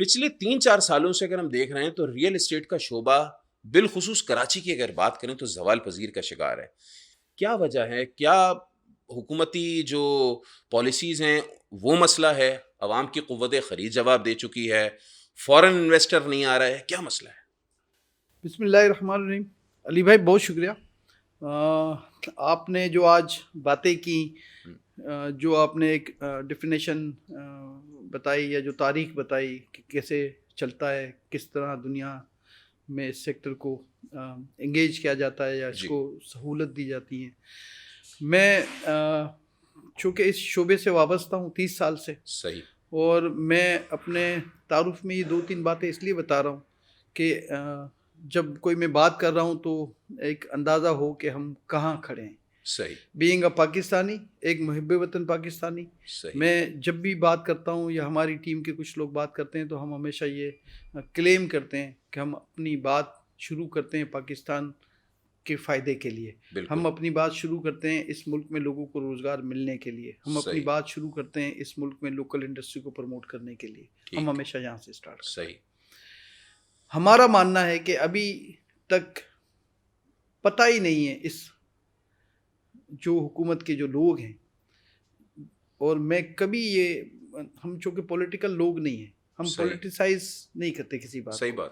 پچھلے 3-4 سالوں سے اگر ہم دیکھ رہے ہیں تو ریئل اسٹیٹ کا شعبہ بالخصوص کراچی کی اگر بات کریں تو زوال پذیر کا شکار ہے. کیا وجہ ہے؟ کیا حکومتی جو پالیسیز ہیں وہ مسئلہ ہے؟ عوام کی قوت خرید جواب دے چکی ہے؟ فورن انویسٹر نہیں آ رہا ہے؟ کیا مسئلہ ہے؟ بسم اللہ الرحمن الرحیم. علی بھائی بہت شکریہ. آپ نے جو آج باتیں کی، جو آپ نے ایک ڈیفینیشن بتائی یا جو تاریخ بتائی کہ کیسے چلتا ہے، کس طرح دنیا میں اس سیکٹر کو انگیج کیا جاتا ہے یا اس کو سہولت دی جاتی ہے. میں چونکہ اس شعبے سے وابستہ ہوں 30 سال سے، صحیح، اور میں اپنے تعارف میں یہ 2-3 باتیں اس لیے بتا رہا ہوں کہ جب کوئی میں بات کر رہا ہوں تو ایک اندازہ ہو کہ ہم کہاں کھڑے ہیں. صحیح، بینگ اے پاکستانی، ایک محب وطن پاکستانی. صحیح. میں جب بھی بات کرتا ہوں یا ہماری ٹیم کے کچھ لوگ بات کرتے ہیں تو ہم ہمیشہ یہ کلیم کرتے ہیں کہ ہم اپنی بات شروع کرتے ہیں پاکستان کے فائدے کے لیے. ہم اپنی بات شروع کرتے ہیں اس ملک میں لوگوں کو روزگار ملنے کے لیے. ہم اپنی بات شروع کرتے ہیں اس ملک میں لوکل انڈسٹری کو پروموٹ کرنے کے لیے. ہم ہمیشہ یہاں سے اسٹارٹ کرتے ہیں. صحیح. ہمارا ماننا ہے کہ ابھی تک پتہ ہی نہیں ہے اس جو حکومت کے جو لوگ ہیں، اور میں کبھی یہ ہم چونکہ پولیٹیکل لوگ نہیں ہیں، ہم پولیٹیسائز نہیں کرتے کسی بات. صحیح بات.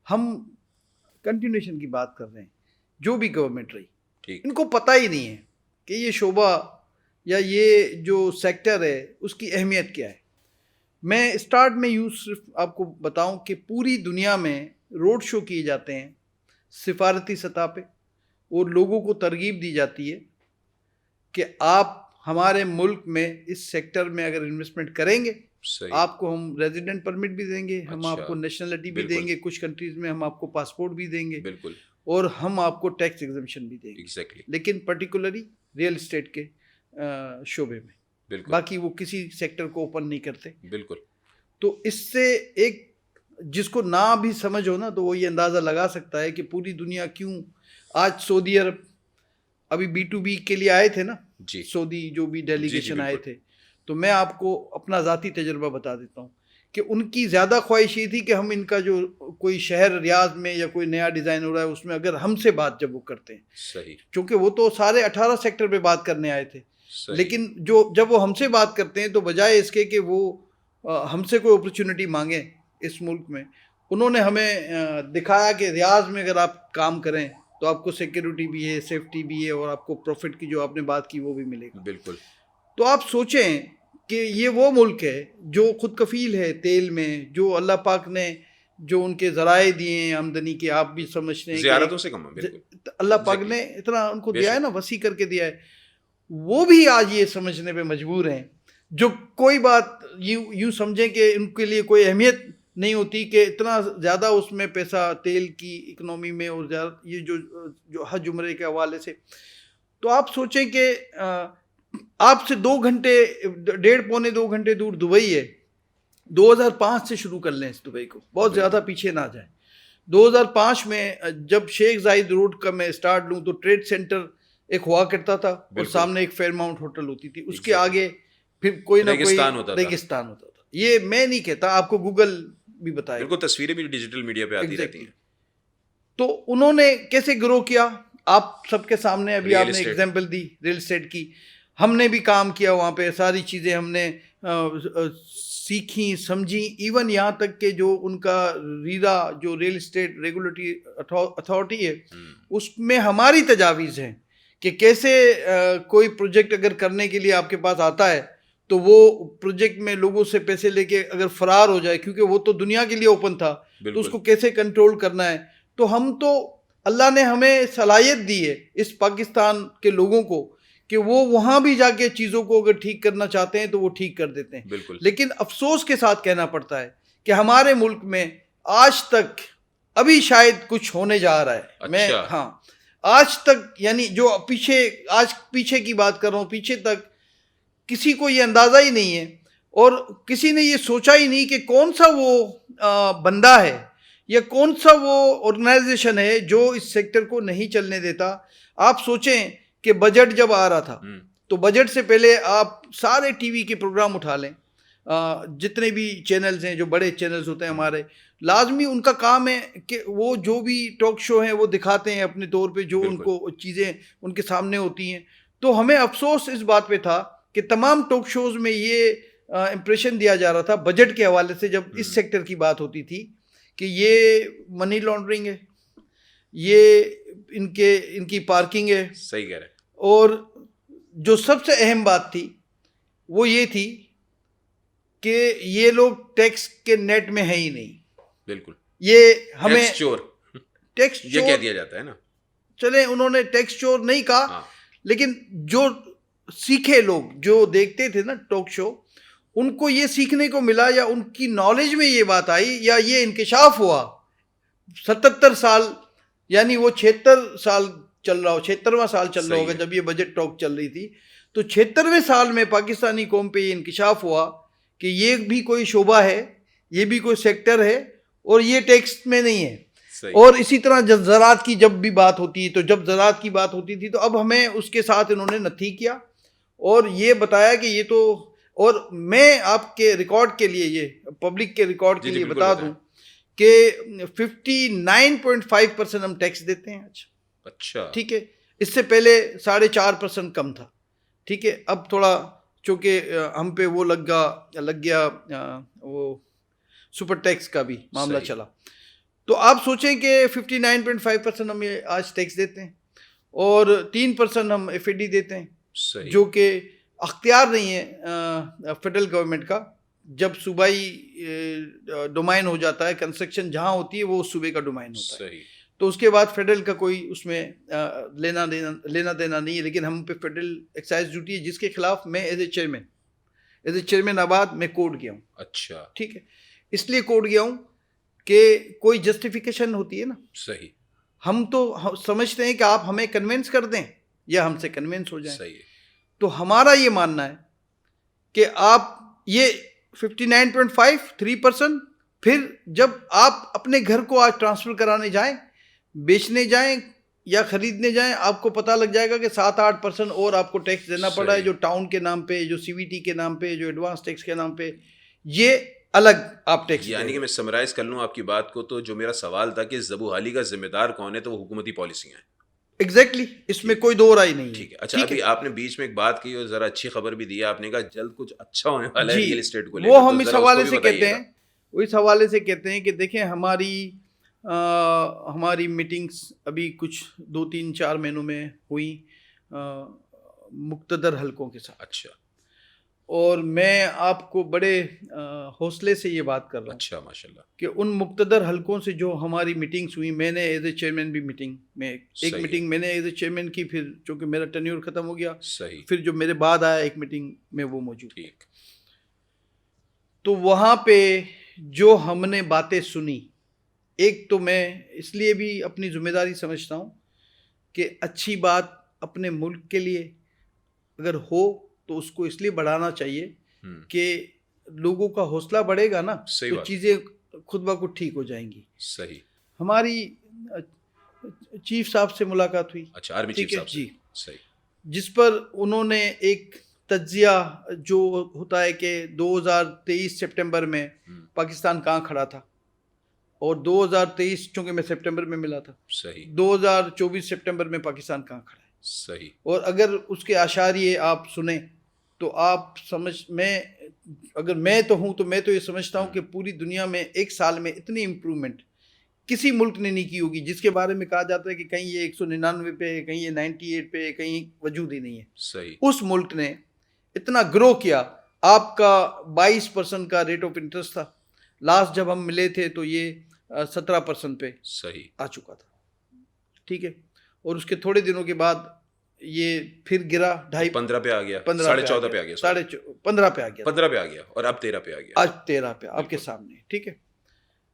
ہم کنٹینیوشن کی بات کر رہے ہیں. جو بھی گورنمنٹ رہی، ٹھیک، ان کو پتہ ہی نہیں ہے کہ یہ شعبہ یا یہ جو سیکٹر ہے اس کی اہمیت کیا ہے. میں اسٹارٹ میں یوں صرف آپ کو بتاؤں کہ پوری دنیا میں روڈ شو کیے جاتے ہیں سفارتی سطح پہ، اور لوگوں کو ترغیب دی جاتی ہے کہ آپ ہمارے ملک میں اس سیکٹر میں اگر انویسٹمنٹ کریں گے، آپ کو ہم ریزیڈنٹ پرمٹ بھی دیں گے، ہم آپ کو نیشنلٹی بھی دیں گے، کچھ کنٹریز میں ہم آپ کو پاسپورٹ بھی دیں گے، بالکل، اور ہم آپ کو ٹیکس ایگزمپشن بھی دیں گے. لیکن پرٹیکولرلی ریئل اسٹیٹ کے شعبے میں، باقی وہ کسی سیکٹر کو اوپن نہیں کرتے. بالکل. تو اس سے ایک جس کو نہ بھی سمجھ ہو نا تو وہ یہ اندازہ لگا سکتا ہے کہ پوری دنیا کیوں آج سعودی عرب ابھی B2B کے لیے آئے تھے نا، سعودی جو بھی ڈیلیگیشن آئے تھے. تو میں آپ کو اپنا ذاتی تجربہ بتا دیتا ہوں کہ ان کی زیادہ خواہش یہ تھی کہ ہم ان کا جو کوئی شہر ریاض میں یا کوئی نیا ڈیزائن ہو رہا ہے اس میں اگر ہم سے بات جب وہ کرتے ہیں، صحیح، چونکہ وہ تو سارے 18 سیکٹر پہ بات کرنے آئے تھے، لیکن جب وہ ہم سے بات کرتے ہیں تو بجائے اس کے کہ وہ ہم سے کوئی اپرچونٹی مانگیں اس ملک میں، انہوں نے ہمیں دکھایا کہ ریاض میں اگر آپ کام کریں تو آپ کو سیکیورٹی بھی ہے، سیفٹی بھی ہے، اور آپ کو پروفٹ کی جو آپ نے بات کی وہ بھی ملے گا. بالکل. تو آپ سوچیں کہ یہ وہ ملک ہے جو خود کفیل ہے تیل میں، جو اللہ پاک نے جو ان کے ذرائع دیے ہیں آمدنی کے، آپ بھی سمجھتے ہیں زیارتوں سے کم، اللہ پاک نے اتنا ان کو دیا ہے نا، وسیع کر کے دیا ہے. وہ بھی آج یہ سمجھنے پہ مجبور ہیں، جو کوئی بات یوں سمجھیں کہ ان کے لیے کوئی اہمیت نہیں ہوتی کہ اتنا زیادہ اس میں پیسہ تیل کی اکنومی میں، اور یہ جو حج عمرے کے حوالے سے. تو آپ سوچیں کہ آپ سے 2 گھنٹے 1.5-2 گھنٹے دور دبئی ہے. 2005 سے شروع کر لیں اس دبئی کو، بہت زیادہ پیچھے نہ جائیں. 2005 میں جب شیخ زاید روڈ کا میں اسٹارٹ لوں تو ٹریڈ سینٹر ایک ہوا کرتا تھا، اور سامنے ایک فیئر ماؤنٹ ہوٹل ہوتی تھی، اس کے آگے پھر کوئی نہ کوئی ریگستان ہوتا تھا. یہ میں نہیں کہتا، آپ کو گوگل بھی بتائے، بالکل، تصویریں بھی ڈیجیٹل میڈیا پہ آتی رہتی ہیں. تو انہوں نے کیسے گرو کیا آپ سب کے سامنے ابھی آپ نے ایگزامپل دی ریل اسٹیٹ کی. ہم نے بھی کام کیا وہاں پہ، ساری چیزیں ہم نے سیکھیں سمجھی، ایون یہاں تک کہ جو ان کا ریرا جو ریل اسٹیٹ ریگولیٹری اتھارٹی ہے اس میں ہماری تجاویز ہیں کہ کیسے کوئی پروجیکٹ اگر کرنے کے لیے آپ کے پاس آتا ہے تو وہ پروجیکٹ میں لوگوں سے پیسے لے کے اگر فرار ہو جائے، کیونکہ وہ تو دنیا کے لیے اوپن تھا، تو اس کو کیسے کنٹرول کرنا ہے. تو ہم تو اللہ نے ہمیں صلاحیت دی ہے اس پاکستان کے لوگوں کو کہ وہ وہاں بھی جا کے چیزوں کو اگر ٹھیک کرنا چاہتے ہیں تو وہ ٹھیک کر دیتے ہیں. لیکن افسوس کے ساتھ کہنا پڑتا ہے کہ ہمارے ملک میں آج تک ابھی شاید کچھ ہونے جا رہا ہے. میں آج تک یعنی جو پیچھے کی بات کر رہا ہوں، پیچھے تک کسی کو یہ اندازہ ہی نہیں ہے، اور کسی نے یہ سوچا ہی نہیں کہ کون سا وہ بندہ ہے یا کون سا وہ آرگنائزیشن ہے جو اس سیکٹر کو نہیں چلنے دیتا. آپ سوچیں کہ بجٹ جب آ رہا تھا تو بجٹ سے پہلے آپ سارے ٹی وی کے پروگرام اٹھا لیں، جتنے بھی چینلز ہیں جو بڑے چینلز ہوتے ہیں ہمارے، لازمی ان کا کام ہے کہ وہ جو بھی ٹاک شو ہیں وہ دکھاتے ہیں اپنے طور پہ جو ان کو چیزیں ان کے سامنے ہوتی ہیں. تو ہمیں افسوس اس بات پہ تھا کہ تمام ٹاک شوز میں یہ امپریشن دیا جا رہا تھا بجٹ کے حوالے سے، جب اس سیکٹر کی بات ہوتی تھی کہ یہ منی لانڈرنگ ہے، یہ ان کی پارکنگ ہے. صحیح کہہ رہے ہیں. اور جو سب سے اہم بات تھی وہ یہ تھی کہ یہ لوگ ٹیکس کے نیٹ میں ہے ہی نہیں. بالکل. یہ ہمیں ٹیکس چور کہہ دیا جاتا ہے نا. چلیں انہوں نے ٹیکس چور نہیں کہا، لیکن جو سیکھے لوگ جو دیکھتے تھے نا ٹاک شو، ان کو یہ سیکھنے کو ملا یا ان کی نالج میں یہ بات آئی یا یہ انکشاف ہوا 77 سال، یعنی وہ 76 سال چل رہا ہو، 76واں سال چل رہا ہوگا جب یہ بجٹ ٹاک چل رہی تھی، تو 76ویں سال میں پاکستانی قوم پہ یہ انکشاف ہوا کہ یہ بھی کوئی شعبہ ہے، یہ بھی کوئی سیکٹر ہے اور یہ ٹیکس میں نہیں ہے. اور اسی طرح جب زراعت کی جب بھی بات ہوتی ہے، تو جب زراعت کی بات ہوتی تھی تو اب ہمیں اس کے ساتھ انہوں نے نتھی کیا اور یہ بتایا کہ یہ تو، اور میں آپ کے ریکارڈ کے لیے، یہ پبلک کے ریکارڈ کے لیے بتا دوں کہ 59.5% ہم ٹیکس دیتے ہیں. اچھا ٹھیک ہے، اس سے پہلے 4.5% کم تھا. ٹھیک ہے، اب تھوڑا چونکہ ہم پہ وہ لگ گیا وہ سپر ٹیکس کا بھی معاملہ چلا. تو آپ سوچیں کہ 59.5% ہم آج ٹیکس دیتے ہیں اور 3% ہم ایف اے ڈی دیتے ہیں، جو کہ اختیار نہیں ہے فیڈرل گورنمنٹ کا. جب صوبائی ڈومائن ہو جاتا ہے، کنسٹرکشن جہاں ہوتی ہے وہ صوبے کا ڈومائن ہوتا ہے، تو اس کے بعد فیڈرل کا کوئی اس میں لینا دینا نہیں ہے. لیکن ہم پہ فیڈرل ایکسائز ڈیوٹی ہے، جس کے خلاف میں ایز اے چیئرمین آباد میں کورٹ گیا ہوں. اچھا ٹھیک ہے، اس لیے کورٹ گیا ہوں کہ کوئی جسٹیفیکیشن ہوتی ہے نا. صحیح. ہم تو سمجھتے ہیں کہ آپ ہمیں کنونس کر دیں یا ہم سے کنونس ہو جائیں. صحیح. تو ہمارا یہ ماننا ہے کہ آپ یہ 59.5 3%، پھر جب آپ اپنے گھر کو آج ٹرانسفر کرانے جائیں، بیچنے جائیں یا خریدنے جائیں، آپ کو پتہ لگ جائے گا کہ 7-8% اور آپ کو ٹیکس دینا پڑ رہا ہے، جو ٹاؤن کے نام پہ، جو سی وی ٹی کے نام پہ، جو ایڈوانس ٹیکس کے نام پہ، یہ الگ آپ ٹیکس. یعنی کہ میں سمرائز کر لوں آپ کی بات کو، تو جو میرا سوال تھا کہ زبو حالی کا ذمہ دار کون ہے، تو وہ حکومتی پالیسیاں ہیں. ایگزیکٹلی، اس میں کوئی دو رائے نہیں. ٹھیک ہے. اچھا، ابھی آپ نے بیچ میں ایک بات کی اور ذرا اچھی خبر بھی دی، آپ نے کہا جلد کچھ اچھا ہونے والا ہے ریئل اسٹیٹ کو لے کر. وہ ہم اس حوالے سے کہتے ہیں کہ دیکھیں ہماری میٹنگز ابھی کچھ 2-3-4 مہینوں میں ہوئی مقتدر حلقوں کے ساتھ. اچھا. اور میں آپ کو بڑے حوصلے سے یہ بات کر رہا ہوں. اچھا، ماشاءاللہ. کہ ان مقتدر حلقوں سے جو ہماری میٹنگز ہوئی، میں نے ایز اے چیئرمین بھی میٹنگ میں ایک میٹنگ میں نے ایز اے چیئرمین کی، پھر چونکہ میرا ٹینیور ختم ہو گیا، صحیح، پھر جو میرے بعد آیا ایک میٹنگ میں وہ موجود. ٹھیک. تو وہاں پہ جو ہم نے باتیں سنی، ایک تو میں اس لیے بھی اپنی ذمہ داری سمجھتا ہوں کہ اچھی بات اپنے ملک کے لیے اگر ہو تو اس کو اس لیے بڑھانا چاہیے کہ لوگوں کا حوصلہ بڑھے گا نا، تو چیزیں خود بخود ٹھیک ہو جائیں گی. صحیح. ہماری چیف صاحب سے ملاقات ہوئی. اچھا، آرمی چیف صاحب. جی، صحیح. جس پر انہوں نے ایک تجزیہ جو ہوتا ہے کہ 2023 سپٹمبر میں پاکستان کہاں کھڑا تھا، اور 2023 چونکہ میں سپٹمبر میں ملا تھا، صحیح، 2024 سپٹمبر میں پاکستان کہاں کھڑا ہے. صحیح. اور اگر اس کے اشاریے آپ سنیں تو آپ اگر میں تو ہوں تو میں تو یہ سمجھتا ہوں کہ پوری دنیا میں ایک سال میں اتنی امپرومنٹ کسی ملک نے نہیں کی ہوگی، جس کے بارے میں کہا جاتا ہے کہ کہیں یہ 199 پہ ہے، کہیں یہ 98 پہ ہے، کہیں وجود ہی نہیں ہے. صحیح. اس ملک نے اتنا گرو کیا. آپ کا 22% کا ریٹ آف انٹرسٹ تھا، لاسٹ جب ہم ملے تھے تو یہ 17% پہ صحیح آ چکا تھا. ٹھیک ہے، اور اس کے تھوڑے دنوں کے بعد یہ پھر گرا 15 پہ آ گیا، 14.5 پہ آ گیا، 15 پہ آ گیا، 15 پہ آ گیا، اور اب 13 پہ آ گیا، آج 13 پہ آپ کے سامنے. ٹھیک ہے،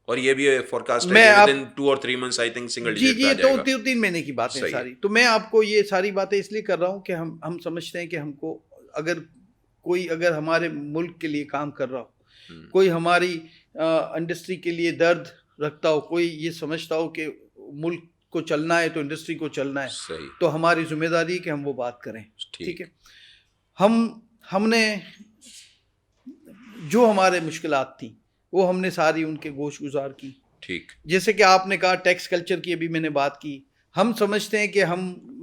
اور یہ بھی فورکاسٹ ہے کہ ودن 2 or 3 months I think single digit پہ آ جائے گا. جی، 2-3 مہینے کی بات ہے ساری. تو میں آپ کو یہ ساری باتیں اس لیے کر رہا ہوں کہ ہم سمجھتے ہیں کہ ہم کو اگر ہمارے ملک کے لیے کام کر رہا ہو، کوئی ہماری انڈسٹری کے لیے درد رکھتا ہو، کوئی یہ سمجھتا ہو کہ ملک کو چلنا ہے تو انڈسٹری کو چلنا ہے، صحیح، تو ہماری ذمہ داری ہے کہ ہم وہ بات کریں. ٹھیک ہے، ہم نے جو ہمارے مشکلات تھیں وہ ہم نے ساری ان کے گوش گزار کی. ٹھیک. جیسے کہ آپ نے کہا ٹیکس کلچر کی ابھی میں نے بات کی. ہم سمجھتے ہیں کہ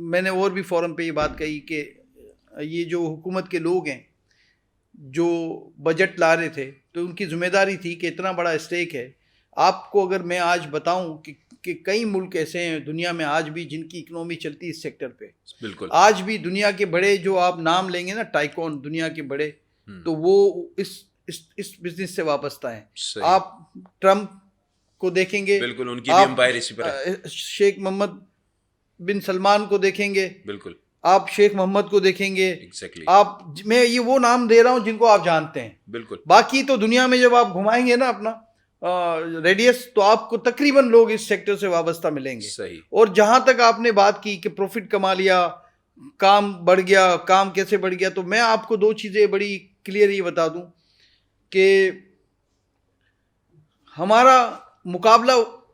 میں نے اور بھی فورم پہ یہ بات کہی کہ یہ جو حکومت کے لوگ ہیں جو بجٹ لا رہے تھے تو ان کی ذمہ داری تھی کہ اتنا بڑا اسٹیک ہے. آپ کو اگر میں آج بتاؤں کہ کئی ملک ایسے ہیں دنیا میں آج بھی جن کی اکنومی چلتی ہے اس سیکٹر پہ. بالکل. آج بھی دنیا کے بڑے جو آپ نام لیں گے نا ٹائکون دنیا کے بڑے تو وہ اس بزنس سے وابستہ ہیں. آپ ٹرمپ کو دیکھیں گے, بالکل ان کی بھی امپائر اسی پر ہے. شیخ محمد بن سلمان کو دیکھیں گے, بالکل. آپ شیخ محمد کو دیکھیں گے. آپ میں یہ وہ نام دے رہا ہوں جن کو آپ جانتے ہیں. بالکل. باقی تو دنیا میں جب آپ گھمائیں گے نا اپنا ریڈیس تو آپ کو تقریباً لوگ اس سیکٹر سے وابستہ ملیں گے. صحیح. اور جہاں تک آپ نے بات کی کہ پروفٹ کما لیا, کام بڑھ گیا, کام کیسے بڑھ گیا, تو میں آپ کو 2 چیزیں بڑی کلیئر یہ بتا دوں کہ ہمارا مقابلہ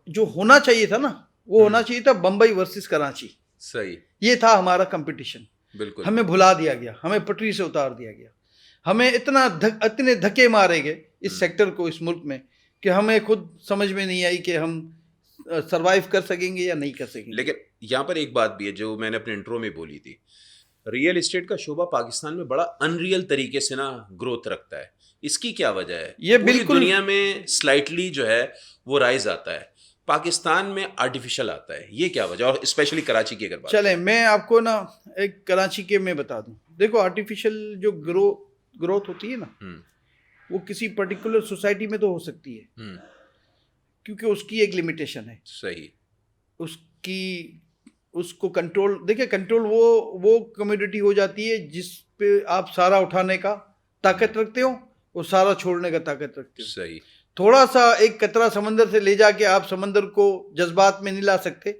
جو ہونا چاہیے تھا نا وہ ہونا چاہیے تھا بمبئی ورسز کراچی. صحیح. یہ تھا ہمارا کمپٹیشن. بالکل. ہمیں بھلا دیا گیا, ہمیں پٹری سے اتار دیا گیا, ہمیں اتنے دھکے مارے گئے اس سیکٹر کو اس ملک میں کہ ہمیں خود سمجھ میں نہیں آئی کہ ہم سروائیو کر سکیں گے یا نہیں کر سکیں گے. لیکن یہاں پر ایک بات بھی ہے جو میں نے اپنے انٹرو میں بولی تھی, ریئل اسٹیٹ کا شعبہ پاکستان میں بڑا ان ریئل طریقے سے نا گروتھ رکھتا ہے. اس کی کیا وجہ ہے؟ یہ بالکل دنیا میں سلائٹلی جو ہے وہ رائز آتا ہے, پاکستان میں آرٹیفیشل آتا ہے. یہ کیا وجہ, اور اسپیشلی کراچی کی اگر بات چلیں میں آپ کو نا ایک کراچی کے میں بتا دوں. دیکھو آرٹیفیشل جو گروتھ ہوتی ہے نا وہ کسی پرٹیکولر سوسائٹی میں تو ہو سکتی ہے کیونکہ اس کی ایک لمیٹیشن ہے. صحیح. اس کو کنٹرول دیکھیں, کنٹرول وہ کمیونٹی ہو جاتی ہے جس پہ آپ سارا اٹھانے کا طاقت رکھتے ہو اور سارا چھوڑنے کا طاقت رکھتے ہو. صحیح. تھوڑا سا ایک قطرہ سمندر سے لے جا کے آپ سمندر کو جذبات میں نہیں لا سکتے.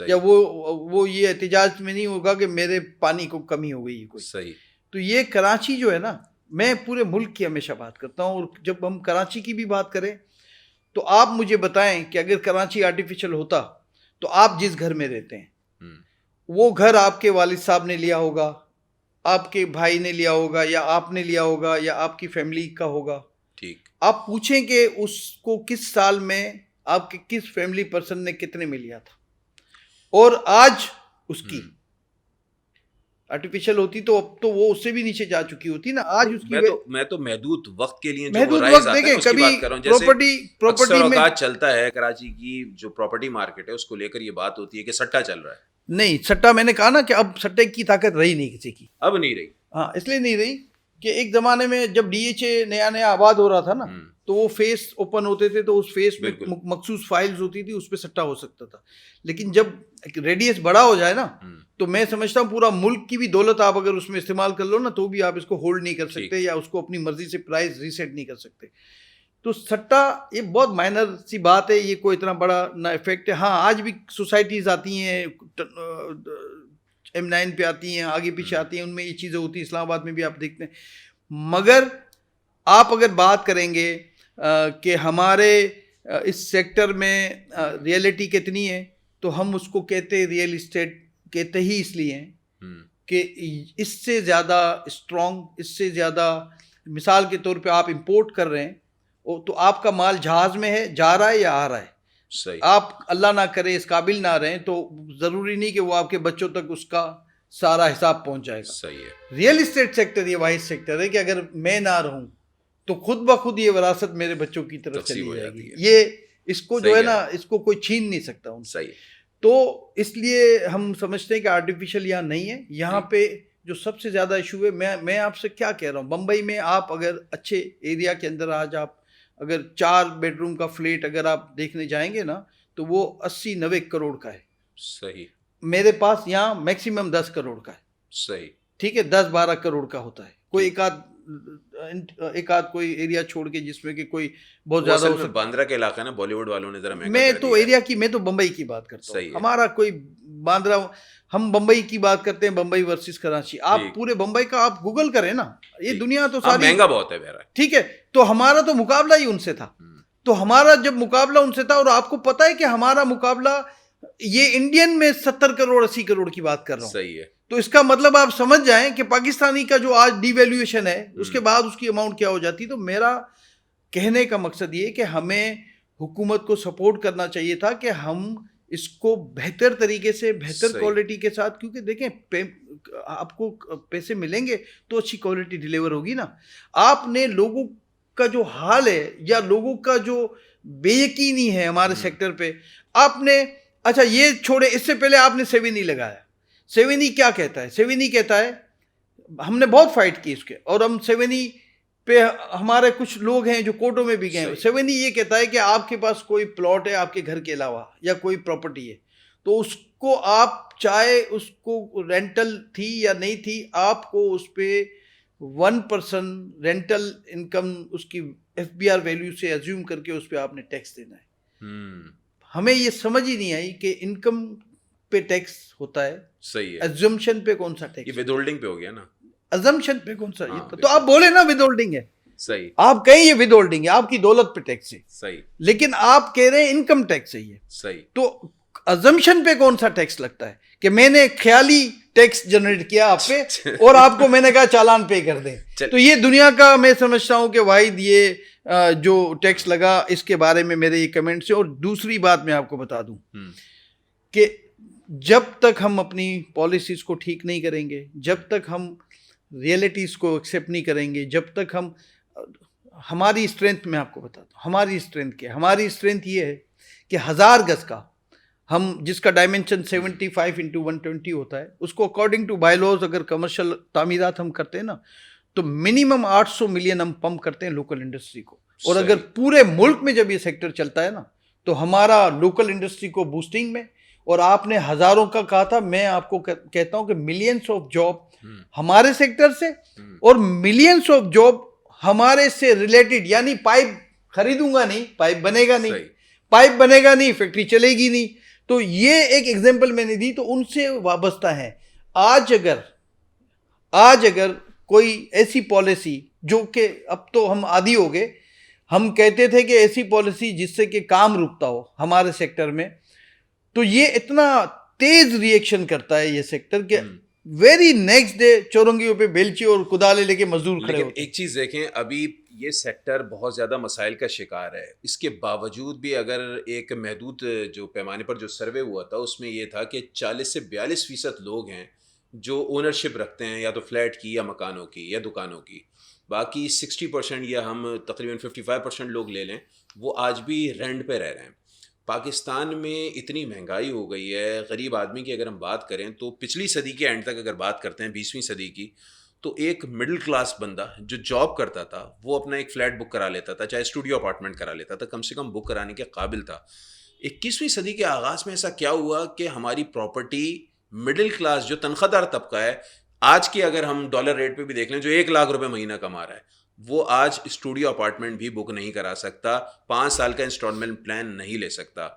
یا وہ یہ احتجاج میں نہیں ہوگا کہ میرے پانی کو کمی ہو گئی ہے کوئی. صحیح. تو یہ کراچی جو ہے نا, میں پورے ملک کی ہمیشہ بات کرتا ہوں, اور جب ہم کراچی کی بھی بات کریں تو آپ مجھے بتائیں کہ اگر کراچی آرٹیفیشل ہوتا تو آپ جس گھر میں رہتے ہیں وہ گھر آپ کے والد صاحب نے لیا ہوگا, آپ کے بھائی نے لیا ہوگا, یا آپ نے لیا ہوگا, یا آپ کی فیملی کا ہوگا. ٹھیک. آپ پوچھیں کہ اس کو کس سال میں آپ کے کس فیملی پرسن نے کتنے میں لیا تھا, اور آج اس کی آرٹیفیشل ہوتی تو اب تو وہ اس سے بھی نیچے جا چکی ہوتی نا. آج اس کی میں تو محدود وقت کے لیے محدود وقت دیکھیں کبھی پراپرٹی میں چلتا ہے کراچی کی جو پراپرٹی مارکیٹ ہے اس کو لے کر یہ بات ہوتی ہے کہ سٹا چل رہا ہے. نہیں, سٹا میں نے کہا نا کہ اب سٹے کی طاقت رہی نہیں کسی کی, اب نہیں رہی. ہاں اس لیے نہیں رہی کہ ایک زمانے میں جب ڈی ایچ اے نیا آباد ہو رہا تھا نا تو وہ فیس اوپن ہوتے تھے تو اس فیس میں مخصوص فائلز ہوتی تھی, اس پہ سٹا ہو سکتا تھا. لیکن جب ریڈیس بڑا ہو جائے نا تو میں سمجھتا ہوں پورا ملک کی بھی دولت آپ اگر اس میں استعمال کر لو نا تو بھی آپ اس کو ہولڈ نہیں کر سکتے یا اس کو اپنی مرضی سے پرائز ریسیٹ نہیں کر سکتے. تو سٹا یہ بہت مائنر سی بات ہے, یہ کوئی اتنا بڑا نہ افیکٹ ہے. ہاں آج بھی سوسائٹیز آتی ہیں M9 پہ آتی ہیں, آگے پیچھے آتی ہیں, ان میں یہ چیزیں ہوتی ہیں, اسلام آباد میں بھی آپ دیکھتے ہیں. مگر آپ اگر بات کریں گے کہ ہمارے اس سیکٹر میں ریئلٹی کتنی ہے تو ہم اس کو کہتے ریئل اسٹیٹ کہتے ہی اس لیے ہیں کہ اس سے زیادہ اسٹرانگ, اس سے زیادہ مثال کے طور پہ آپ امپورٹ کر رہے ہیں تو آپ کا مال جہاز میں ہے, جا رہا ہے یا آ رہا ہے. صحیح. آپ اللہ نہ کرے اس قابل نہ رہیں تو ضروری نہیں کہ وہ آپ کے بچوں تک اس کا سارا حساب پہنچ جائے گا. صحیح ہے. ریئل اسٹیٹ سیکٹر یہ واحد سیکٹر ہے کہ اگر میں نہ رہوں تو خود بخود یہ وراثت میرے بچوں کی طرف چلی جائے گی. یہ اس کو جو ہے نا اس کو کوئی چھین نہیں سکتا ان. صحیح. تو اس لیے ہم سمجھتے ہیں کہ آرٹیفیشل یہاں نہیں ہے. یہاں پہ جو سب سے زیادہ ایشو ہے, میں آپ سے کیا کہہ رہا ہوں, بمبئی میں آپ اگر اچھے ایریا کے اندر آج آپ اگر 4 بیڈ روم کا فلیٹ اگر آپ دیکھنے جائیں گے نا تو وہ 80-90 کروڑ کا ہے. صحیح. میرے پاس یہاں میکسیمم 10 کروڑ کا ہے. صحیح. ٹھیک ہے, 10-12 کروڑ کا ہوتا ہے. کوئی ایک آدھ کوئی ایریا چھوڑ کے جس میں کہ کوئی بہت زیادہ ہو سکتا ہے. باندرا کے علاقہ نا بالی ووڈ والوں نے ذرا میں تو ایریا کی, میں تو بمبئی کی بات کرتا ہوں. ہمارا کوئی باندرا, ہم بمبئی کی بات کرتے ہیں, بمبئی ورسز کراچی. آپ پورے بمبئی کا آپ گوگل کریں نا, یہ دنیا تو ساری مہنگا بہت ہے بہرحال. ٹھیک ہے, تو ہمارا تو مقابلہ ہی ان سے تھا. تو ہمارا جب مقابلہ ان سے تھا, اور آپ کو پتا ہے کہ ہمارا مقابلہ یہ انڈین میں 70 کروڑ 80 کروڑ کی بات کر رہا ہوں. صحیح ہے. تو اس کا مطلب آپ سمجھ جائیں کہ پاکستانی کا جو آج ڈی ویلیویشن ہے اس کے بعد اس کی اماؤنٹ کیا ہو جاتی. تو میرا کہنے کا مقصد یہ کہ ہمیں حکومت کو سپورٹ کرنا چاہیے تھا کہ ہم اس کو بہتر طریقے سے بہتر کوالٹی کے ساتھ, کیونکہ دیکھیں آپ کو پیسے ملیں گے تو اچھی کوالٹی ڈیلیور ہوگی نا. آپ نے لوگوں کا جو حال ہے یا لوگوں کا جو بے یقینی ہے ہمارے سیکٹر پہ, آپ نے اچھا یہ چھوڑے, اس سے پہلے آپ نے 7E لگایا. 7E کیا کہتا ہے؟ 7E کہتا ہے, ہم نے بہت فائٹ کی اس کے, اور ہم 7E پہ ہمارے کچھ لوگ ہیں جو کورٹوں میں بھی گئے ہیں. 7E یہ کہتا ہے کہ آپ کے پاس کوئی پلاٹ ہے آپ کے گھر کے علاوہ یا کوئی پراپرٹی ہے, تو اس کو آپ چاہے اس کو رینٹل تھی یا نہیں تھی, آپ کو اس پہ 1% رینٹل انکم اس کی FBR ویلیو سے ایزیوم کر کے اس پہ آپ نے ٹیکس دینا ہے. ہمیں یہ سمجھ ہی نہیں آئی کہ انکم پہ ٹیکس ہوتا ہے, صحیح ہے, ایزمپشن پہ کون سا ٹیکس؟ یہ ود ہولڈنگ پہ ہو گیا نا, ایزمپشن پہ کون سا؟ تو آپ بولے نا ود ہولڈنگ ہے, صحیح, آپ کہیں یہ ود ہولڈنگ ہے, آپ کی دولت پہ ٹیکس ہے, صحیح, لیکن آپ کہہ رہے ہیں انکم ٹیکس ہے یہ, صحیح. تو ایزمپشن پہ کون سا ٹیکس لگتا ہے کہ میں نے خیالی ٹیکس جنریٹ کیا آپ پہ اور آپ کو میں نے کہا چالان پے کر دیں. تو یہ دنیا کا میں سمجھتا ہوں کہ واحد یہ جو ٹیکس لگا, اس کے بارے میں میرے یہ کمنٹس ہیں. اور دوسری بات میں آپ کو بتا دوں کہ جب تک ہم اپنی پالیسیز کو ٹھیک نہیں کریں گے, جب تک ہم ریئلٹیز کو ایکسیپٹ نہیں کریں گے, جب تک ہماری اسٹرینتھ, میں آپ کو بتاتا ہوں ہماری اسٹرینتھ کیا ہے. ہماری اسٹرینتھ یہ ہے کہ 1000 گز کا ہم, جس کا ڈائمینشن 75x120 ہوتا ہے, اس کو اکارڈنگ ٹو بائی لاز اگر کمرشل تعمیرات ہم کرتے ہیں نا, تو منیمم 800 ملین ہم پمپ کرتے ہیں لوکل انڈسٹری کو. اور اگر پورے ملک میں جب یہ سیکٹر چلتا ہے نا, تو ہمارا لوکل انڈسٹری کو بوسٹنگ میں, اور آپ نے ہزاروں کا کہا تھا, میں آپ کو کہتا ہوں کہ ملینس آف جاب ہمارے سیکٹر سے, اور ملینس آف جاب ہمارے سے ریلیٹڈ, یعنی پائپ خریدوں گا نہیں, پائپ بنے گا نہیں, پائپ بنے گا نہیں, فیکٹری چلے گی نہیں. تو یہ ایک ایگزامپل میں نے دی, تو ان سے وابستہ ہیں. آج اگر کوئی ایسی پالیسی, جو کہ اب تو ہم عادی ہو گئے, ہم کہتے تھے کہ ایسی پالیسی جس سے کہ کام رکتا ہو ہمارے سیکٹر میں, تو یہ اتنا تیز ری ایکشن کرتا ہے یہ سیکٹر کہ ویری نیکسٹ ڈے چورنگیوں پہ بیلچی اور کدالے لے کے مزدور کھڑے ہوتے. ایک چیز دیکھیں, ابھی یہ سیکٹر بہت زیادہ مسائل کا شکار ہے. اس کے باوجود بھی اگر ایک محدود جو پیمانے پر جو سروے ہوا تھا, اس میں یہ تھا کہ 40 سے 42% لوگ ہیں جو اونرشپ رکھتے ہیں, یا تو فلیٹ کی یا مکانوں کی یا دکانوں کی. باقی 60% یا ہم تقریباً 55% لوگ لے لیں, وہ آج بھی رینٹ پہ رہ رہے ہیں. پاکستان میں اتنی مہنگائی ہو گئی ہے, غریب آدمی کی اگر ہم بات کریں تو پچھلی صدی کے اینڈ تک اگر بات کرتے ہیں 20ویں صدی کی, تو ایک مڈل کلاس بندہ جو جاب کرتا تھا وہ اپنا ایک فلیٹ بک کرا لیتا تھا, چاہے اسٹوڈیو اپارٹمنٹ کرا لیتا تھا, کم سے کم بک کرانے کے قابل تھا. 21ویں صدی کے آغاز میں ایسا کیا ہوا کہ ہماری پراپرٹی مڈل کلاس جو تنخواہ دار طبقہ ہے, آج کی اگر ہم ڈالر ریٹ پہ بھی دیکھ لیں, جو 1 لاکھ روپے مہینہ کما رہا ہے, وہ آج اسٹوڈیو اپارٹمنٹ بھی بک نہیں کرا سکتا, 5 سال کا انسٹالمنٹ پلان نہیں لے سکتا.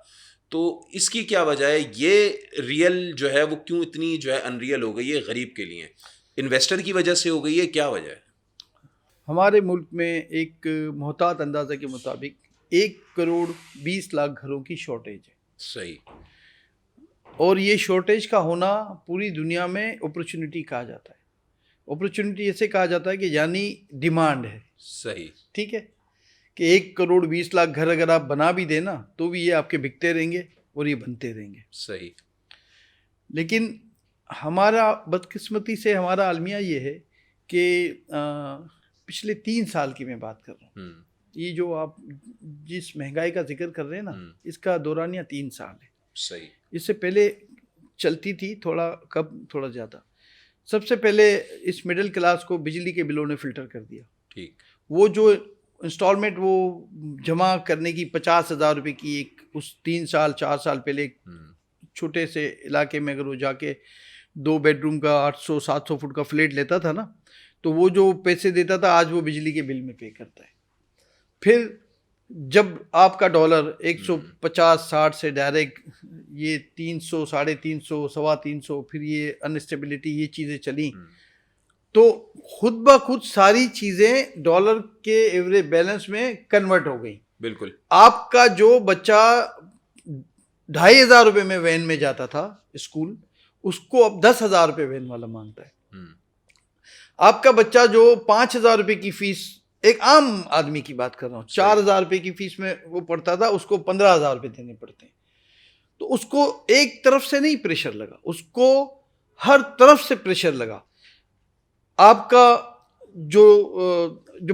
تو اس کی کیا وجہ ہے؟ یہ ریئل جو ہے وہ کیوں اتنی جو ہے ان ریئل ہو گئی ہے غریب کے لیے؟ انویسٹر کی وجہ سے ہو گئی ہے, کیا وجہ ہے؟ ہمارے ملک میں ایک محتاط اندازہ کے مطابق 1.20 کروڑ گھروں کی شارٹیج ہے. صحیح. اور یہ شارٹیج کا ہونا پوری دنیا میں اپرچونٹی کہا جاتا ہے. اپرچونٹی ایسے کہا جاتا ہے کہ یعنی ڈیمانڈ ہے. صحیح. ٹھیک ہے, کہ 1.20 کروڑ گھر اگر آپ بنا بھی دیں نا, تو بھی یہ آپ کے بکتے رہیں گے اور یہ بنتے رہیں گے. صحیح. لیکن ہمارا بدقسمتی سے ہمارا المیہ یہ ہے کہ پچھلے 3 سال کی میں بات کر رہا ہوں, یہ جو آپ جس مہنگائی کا ذکر کر رہے ہیں نا, اس کا دورانیہ 3 سال ہے. صحیح. اس سے پہلے چلتی تھی تھوڑا کم تھوڑا زیادہ. سب سے پہلے اس مڈل کلاس کو بجلی کے بلوں نے فلٹر کر دیا. ٹھیک. وہ جو انسٹالمنٹ وہ جمع کرنے کی 50,000 روپے کی ایک اس 3 سال 4 سال پہلے ایک چھوٹے سے علاقے میں اگر وہ جا کے 2 بیڈ روم کا 800-700 فٹ کا فلیٹ لیتا تھا نا, تو وہ جو پیسے دیتا تھا آج وہ بجلی کے بل میں پے کرتا ہے. پھر جب آپ کا ڈالر 150-60 سے ڈائریکٹ یہ 300, 350, 325, پھر یہ انسٹیبلٹی, یہ چیزیں چلیں, تو خود بخود ساری چیزیں ڈالر کے ایوریج بیلنس میں کنورٹ ہو گئی. بالکل. آپ کا جو بچہ 2,500 روپے میں وین میں جاتا تھا اسکول, اس کو اب 10,000 روپے وین والا مانگتا ہے. آپ کا بچہ جو 5,000 روپے کی فیس ایک عام آدمی کی بات کر رہا ہوں, 4,000 روپے کی فیس میں وہ پڑھتا تھا, اس کو 15,000 روپے دینے پڑتے ہیں. تو اس کو ایک طرف سے نہیں پریشر لگا, اس کو ہر طرف سے پریشر لگا. آپ کا جو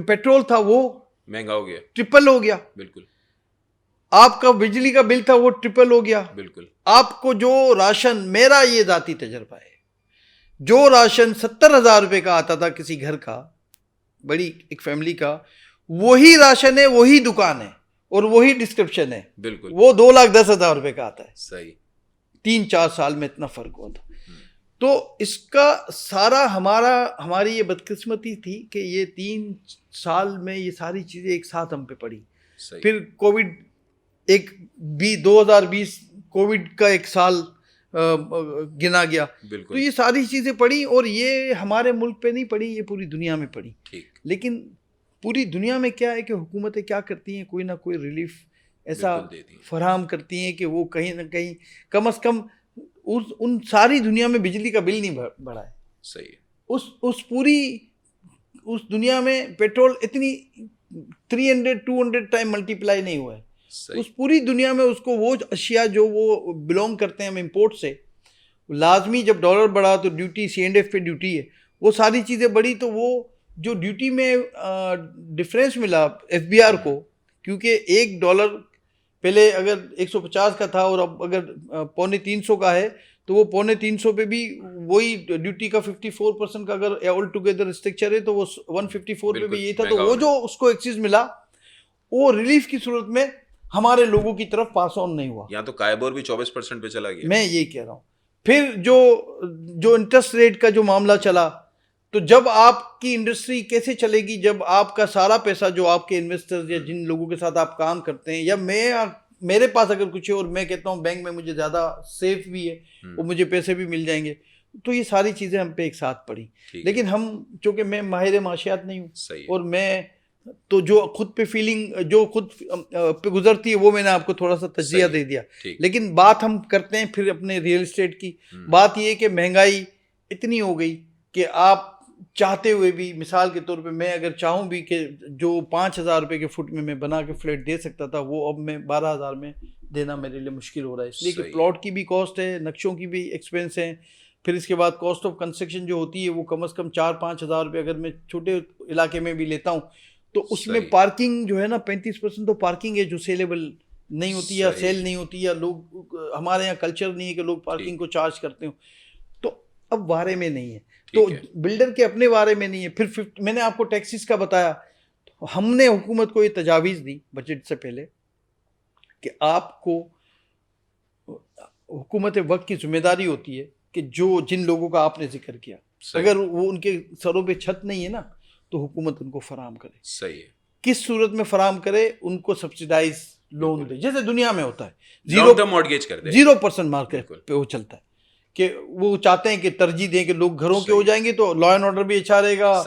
پیٹرول تھا وہ مہنگا ہو گیا, ٹرپل ہو گیا. بالکل. آپ کا بجلی کا بل تھا وہ ٹرپل ہو گیا. بالکل. آپ کو جو راشن, میرا یہ ذاتی تجربہ ہے, جو راشن 70,000 روپے کا آتا تھا کسی گھر کا, بڑی ایک فیملی کا, وہی راشن ہے, وہی دکان ہے اور وہی ڈسکرپشن ہے. بالکل. وہ 2,10,000 روپے کا آتا ہے. صحیح. 3-4 سال میں اتنا فرق ہوا تھا. تو اس کا سارا ہماری یہ بدقسمتی تھی کہ یہ 3 سال میں یہ ساری چیزیں ایک ساتھ ہم پہ پڑی. پھر کووڈ 2020 کووڈ کا ایک سال گنا گیا. تو یہ ساری چیزیں پڑی, اور یہ ہمارے ملک پہ نہیں پڑی, یہ پوری دنیا میں پڑی. لیکن پوری دنیا میں کیا ہے کہ حکومتیں کیا کرتی ہیں, کوئی نہ کوئی ریلیف ایسا فراہم کرتی ہیں کہ وہ کہیں نہ کہیں کم از کم ان ساری دنیا میں بجلی کا بل نہیں بڑھا ہے. صحیح ہے. اس دنیا میں پیٹرول اتنی 300-200 ٹائم ملٹی پلائی نہیں ہوا ہے. اس پوری دنیا میں اس کو وہ اشیاء جو وہ بلونگ کرتے ہیں ہم امپورٹ سے, لازمی جب ڈالر بڑھا تو ڈیوٹی C&F پہ ڈیوٹی ہے, وہ ساری چیزیں بڑھی. تو وہ جو ڈیوٹی میں ڈفرینس ملا FBR کو, کیونکہ $1 پہلے اگر 150 کا تھا اور اب اگر 250 کا ہے, تو وہ 350 پہ بھی وہی ڈیوٹی کا 54% کا اگر آل ٹوگیدر اسٹرکچر ہے تو وہ 154 پہ بھی یہی تھا. تو وہ جو اس کو ایکسیز ملا وہ ریلیف کی صورت میں ہمارے لوگوں کی طرف پاس آن نہیں ہوا. یہاں تو قائبور بھی 24% پہ چلا گیا. میں یہی کہہ رہا ہوں. پھر جو انٹرسٹ ریٹ کا جو معاملہ چلا, تو جب آپ کی انڈسٹری کیسے چلے گی جب آپ کا سارا پیسہ جو آپ کے انویسٹرز یا جن لوگوں کے ساتھ آپ کام کرتے ہیں, یا میرے پاس اگر کچھ ہے اور میں کہتا ہوں بینک میں مجھے زیادہ سیف بھی ہے اور مجھے پیسے بھی مل جائیں گے, تو یہ ساری چیزیں ہم پہ ایک ساتھ پڑی. لیکن ہم, چونکہ میں ماہر معاشیات نہیں ہوں, اور میں تو جو خود پہ فیلنگ جو خود پہ گزرتی ہے وہ میں نے آپ کو تھوڑا سا تجزیہ دے دیا. لیکن بات ہم کرتے ہیں پھر اپنے ریئل اسٹیٹ کی. بات یہ ہے کہ مہنگائی اتنی ہو گئی کہ آپ چاہتے ہوئے بھی, مثال کے طور پہ میں اگر چاہوں بھی کہ جو 5,000 روپے کے فٹ میں بنا کے فلیٹ دے سکتا تھا, وہ اب میں 12,000 میں دینا میرے لیے مشکل ہو رہا ہے. اس لیے کہ پلاٹ کی بھی کاسٹ ہے, نقشوں کی بھی ایکسپینس ہے, پھر اس کے بعد کاسٹ آف کنسٹرکشن جو ہوتی ہے وہ کم از کم 4-5,000 روپے اگر میں چھوٹے علاقے میں بھی لیتا ہوں, تو اس میں پارکنگ جو ہے نا 35% تو پارکنگ ہے جو سیلیبل نہیں ہوتی یا سیل نہیں ہوتی, یا لوگ, ہمارے یہاں کلچر نہیں ہے کہ لوگ پارکنگ کو چارج کرتے ہوں. تو اب وارے میں نہیں ہے, تو بلڈر کے اپنے بارے میں نہیں ہے. پھر میں نے آپ کو ٹیکسز کا بتایا, ہم نے حکومت کو یہ تجاویز دی بجٹ سے پہلے کہ آپ کو حکومت وقت کی ذمہ داری ہوتی ہے کہ جن لوگوں کا آپ نے ذکر کیا, اگر وہ ان کے سروں پہ چھت نہیں ہے نا, تو حکومت ان کو فراہم کرے. صحیح ہے. کس صورت میں فراہم کرے؟ ان کو سبسیڈائز لون دے, جیسے دنیا میں ہوتا ہے, 0% مارکیٹ پہ وہ چلتا ہے, کہ وہ چاہتے ہیں کہ ترجیح دیں کہ لوگ گھروں کے ہو جائیں گے تو لا اینڈ آرڈر بھی اچھا رہے گا,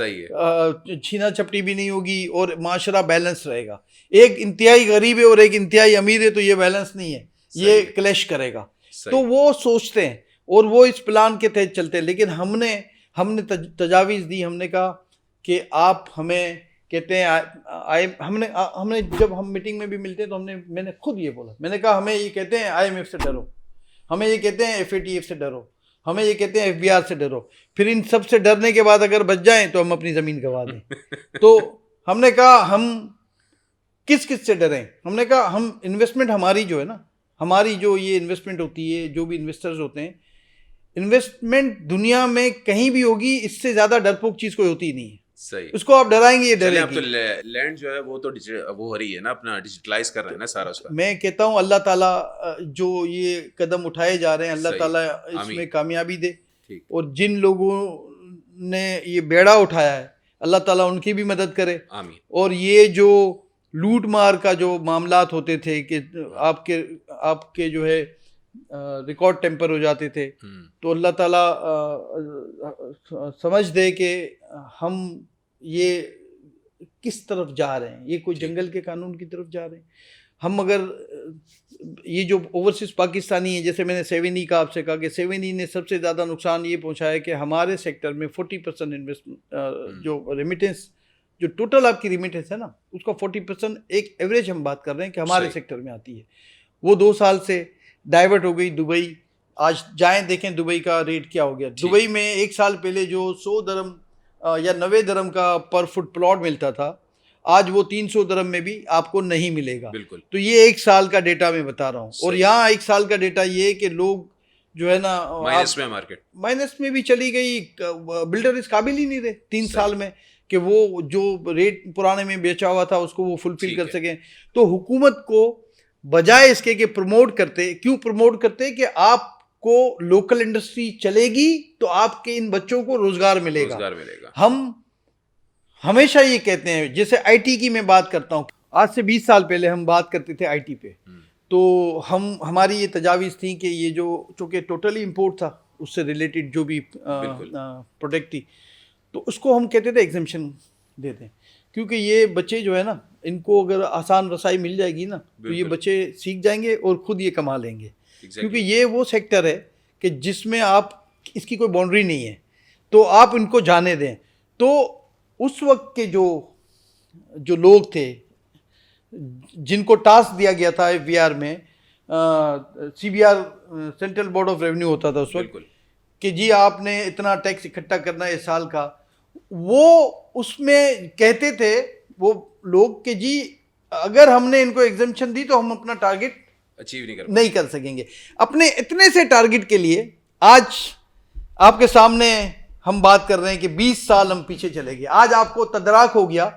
چھینا چھپٹی بھی نہیں ہوگی, اور معاشرہ بیلنس رہے گا. ایک انتہائی غریب ہے اور ایک انتہائی امیر ہے تو یہ بیلنس نہیں ہے, یہ کلیش کرے گا. تو وہ سوچتے ہیں اور وہ اس پلان کے تحت چلتے ہیں. لیکن ہم نے تجاویز دی, ہم نے کہا کہ آپ ہمیں کہتے ہیں ہم نے جب ہم میٹنگ میں بھی ملتے ہیں تو میں نے خود یہ بولا, میں نے کہا ہمیں یہ کہتے ہیں IMF سے ڈرو, ہمیں یہ کہتے ہیں FATF سے ڈرو, ہمیں یہ کہتے ہیں FBR سے ڈرو, پھر ان سب سے ڈرنے کے بعد اگر بچ جائیں تو ہم اپنی زمین گنوا دیں. تو ہم نے کہا ہم کس سے ڈریں؟ ہم نے کہا ہم انویسٹمنٹ ہماری جو ہے نا, ہماری جو یہ انویسٹمنٹ ہوتی ہے, جو بھی انویسٹرز ہوتے ہیں, انویسٹمنٹ دنیا میں کہیں بھی ہوگی, اس سے زیادہ ڈرپوک چیز کوئی ہوتی نہیں ہے. صحیح. اس کو آپ ڈرائیں گے, یہ ڈرے اب تو لینڈ جو ہے وہ تو وہ ہو رہی ہے نا, اپنا ڈیجیٹلائز کر رہے ہیں نا سارا اس کا. میں کہتا ہوں اللہ تعالیٰ جو یہ قدم اٹھائے جا رہے ہیں, اللہ تعالیٰ اس میں کامیابی دے, اور جن لوگوں نے یہ بیڑا اٹھایا ہے اللہ تعالیٰ ان کی بھی مدد کرے. اور یہ جو لوٹ مار کا جو معاملات ہوتے تھے کہ آپ کے جو ہے ریکارڈ ٹیمپر ہو جاتے تھے, تو اللہ تعالیٰ سمجھ دے کہ ہم یہ کس طرف جا رہے ہیں, یہ کوئی جنگل کے قانون کی طرف جا رہے ہیں. ہم اگر یہ جو اوورسیز پاکستانی ہیں, جیسے میں نے 7E کا آپ سے کہا کہ 7E نے سب سے زیادہ نقصان یہ پہنچایا کہ ہمارے سیکٹر میں 40% انویسٹمنٹ جو ریمیٹنس جو ٹوٹل آپ کی ریمیٹنس ہے نا اس کا 40% ایک ایوریج ہم بات کر رہے ہیں کہ ہمارے سیکٹر میں آتی ہے. وہ 2 سال سے ڈائیورٹ ہو گئی دبئی. آج جائیں دیکھیں دبئی کا ریٹ کیا ہو گیا. دبئی میں 1 سال پہلے جو 100 درہم یا 90 درہم کا پر فٹ پلاٹ ملتا تھا, آج وہ 300 درہم میں بھی آپ کو نہیں ملے گا. بالکل. تو یہ 1 سال کا ڈیٹا میں بتا رہا ہوں. اور یہاں 1 سال کا ڈیٹا یہ کہ لوگ جو ہے نا مائنس میں مارکیٹ مائنس میں بھی چلی گئی. بلڈر اس قابل ہی نہیں رہے 3 سال میں کہ وہ جو ریٹ پرانے میں بیچا ہوا تھا اس کو وہ فلفل کر سکیں. تو حکومت کو بجائے اس کے کہ پروموٹ کرتے, کیوں پروموٹ کرتے کہ آپ کو لوکل انڈسٹری چلے گی تو آپ کے ان بچوں کو روزگار ملے گا. ہم ہمیشہ یہ کہتے ہیں, جیسے آئی ٹی کی میں بات کرتا ہوں, آج سے 20 سال پہلے ہم بات کرتے تھے آئی ٹی پہ, تو ہماری یہ تجاویز تھیں کہ یہ جو چونکہ ٹوٹلی امپورٹ تھا اس سے ریلیٹڈ جو بھی پروڈکٹ تھی تو اس کو ہم کہتے تھے ایگزمپشن دے دیں, کیونکہ یہ بچے جو ہے نا ان کو اگر آسان رسائی مل جائے گی نا تو یہ بچے سیکھ جائیں گے اور خود یہ کما لیں گے. کیونکہ یہ وہ سیکٹر ہے کہ جس میں آپ اس کی کوئی باؤنڈری نہیں ہے, تو آپ ان کو جانے دیں. تو اس وقت کے جو لوگ تھے جن کو ٹاسک دیا گیا تھا FBR میں, CBR central board of revenue ہوتا تھا اس وقت, کہ جی آپ نے اتنا ٹیکس اکٹھا کرنا ہے اس سال کا, وہ اس میں کہتے تھے وہ لوگ کہ جی اگر ہم نے ان کو ایگزمپشن دی تو ہم اپنا ٹارگٹ اچیو نہیں کر سکیں گے. اپنے اتنے سے ٹارگٹ کے لیے آج آپ کے سامنے ہم بات کر رہے ہیں کہ 20 سال ہم پیچھے چلے گئے. آج آپ کو تدراک ہو گیا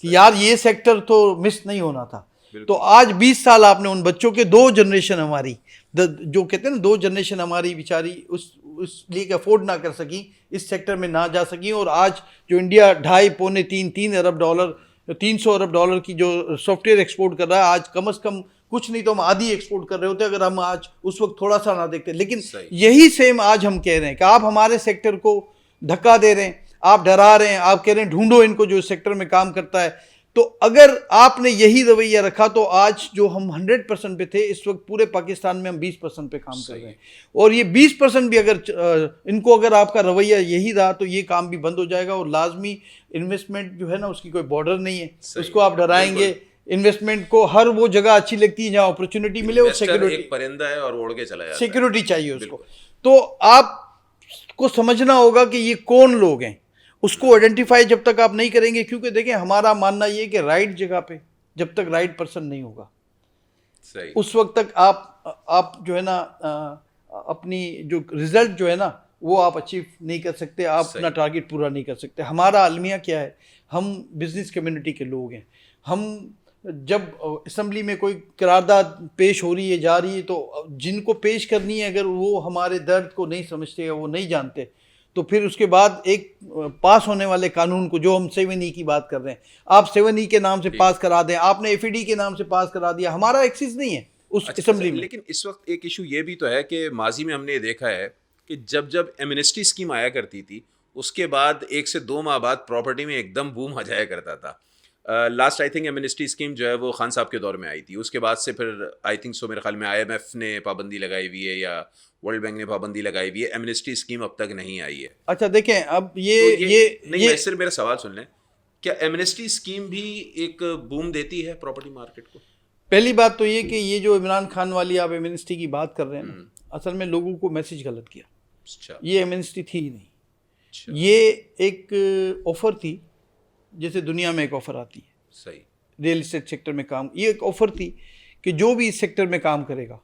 کہ یار یہ سیکٹر تو مس نہیں ہونا تھا. تو آج 20 سال آپ نے ان بچوں کے 2 جنریشن ہماری جو کہتے ہیں نا 2 جنریشن ہماری بیچاری اس لیے کہ افورڈ نہ کر سکیں, اس سیکٹر میں نہ جا سکیں. اور آج جو انڈیا 2.5 3 ارب ڈالر 300 ارب ڈالر کی جو سافٹ ویئر ایکسپورٹ کر رہا ہے, آج کم از کم کچھ نہیں تو ہم آدھی ایکسپورٹ کر رہے ہوتے اگر ہم آج اس وقت تھوڑا سا نہ دیکھتے. لیکن یہی سیم آج ہم کہہ رہے ہیں کہ آپ ہمارے سیکٹر کو دھکا دے رہے ہیں, آپ ڈرا رہے ہیں, آپ کہہ رہے ہیں ڈھونڈو ان کو جو اس سیکٹر میں کام کرتا ہے. تو اگر آپ نے یہی رویہ رکھا تو آج جو ہم 100% پہ تھے اس وقت پورے پاکستان میں ہم 20% پہ کام کر رہے ہیں. اور یہ 20% بھی اگر آپ کا رویہ یہی رہا تو یہ کام بھی بند ہو جائے گا. اور لازمی انویسٹمنٹ جو ہے نا اس کی کوئی بارڈر نہیں ہے, اس کو آپ ڈرائیں گے. انویسٹمنٹ کو ہر وہ جگہ اچھی لگتی ہے جہاں اپرچونٹی ملے, اور سیکورٹی ایک پرندہ ہے اور اڑ کے چلا جاتا ہے, سیکورٹی چاہیے اس کو. تو آپ کو سمجھنا ہوگا کہ یہ کون لوگ ہیں, اس کو آئیڈینٹیفائی جب تک آپ نہیں کریں گے, کیونکہ دیکھیں ہمارا ماننا یہ کہ رائٹ جگہ پہ جب تک رائٹ پرسن نہیں ہوگا اس وقت تک آپ جو ہے نا اپنی جو رزلٹ جو ہے نا وہ آپ اچیو نہیں کر سکتے, آپ اپنا ٹارگٹ پورا نہیں کر سکتے. ہمارا المیہ کیا ہے, ہم بزنس کمیونٹی کے لوگ ہیں. ہم جب اسمبلی میں کوئی قرارداد پیش ہو رہی ہے جا رہی ہے تو جن کو پیش کرنی ہے اگر وہ ہمارے درد کو نہیں سمجھتے یا وہ نہیں جانتے تو پھر اس کے بعد ایک پاس ہونے والے قانون کو جو ہم 7E کی بات کر رہے ہیں, آپ 7E کے نام سے پاس کرا دیں, آپ نے FED کے نام سے پاس کرا دیا, ہمارا ایکسس نہیں ہے اس اسمبلی میں. لیکن اس وقت ایک ایشو یہ بھی تو ہے کہ ماضی میں ہم نے دیکھا ہے کہ جب ایمنسٹی اسکیم آیا کرتی تھی اس کے بعد 1 سے 2 ماہ بعد پراپرٹی میں ایک دم بوم آ جایا کرتا تھا. Last I think Amnesty scheme جو ہے وہ خان صاحب کے دور میں آئی تھی, اس کے بعد سے پھر آئی تھنک سو میرے خیال میں IMF نے پابندی لگائی ہوئی ہے یا ورلڈ بینک نے پابندی لگائی ہوئی ہے, ایمنسٹی اسکیم اب تک نہیں آئی ہے. اچھا دیکھیں اب یہ نہیں, صرف میرا سوال سن لیں, کیا ایمنسٹی اسکیم بھی ایک بوم دیتی ہے پراپرٹی مارکیٹ کو؟ پہلی بات تو یہ کہ یہ جو عمران خان والی آپ ایمنسٹی کی بات کر رہے ہیں اصل میں لوگوں کو میسج غلط کیا. یہ ایمنسٹی تھی ہی نہیں, یہ ایک آفر تھی جیسے دنیا میں ایک آفر آتی ہے صحیح ریئل اسٹیٹ سیکٹر میں کام, یہ ایک آفر تھی کہ جو بھی اس سیکٹر میں کام کرے گا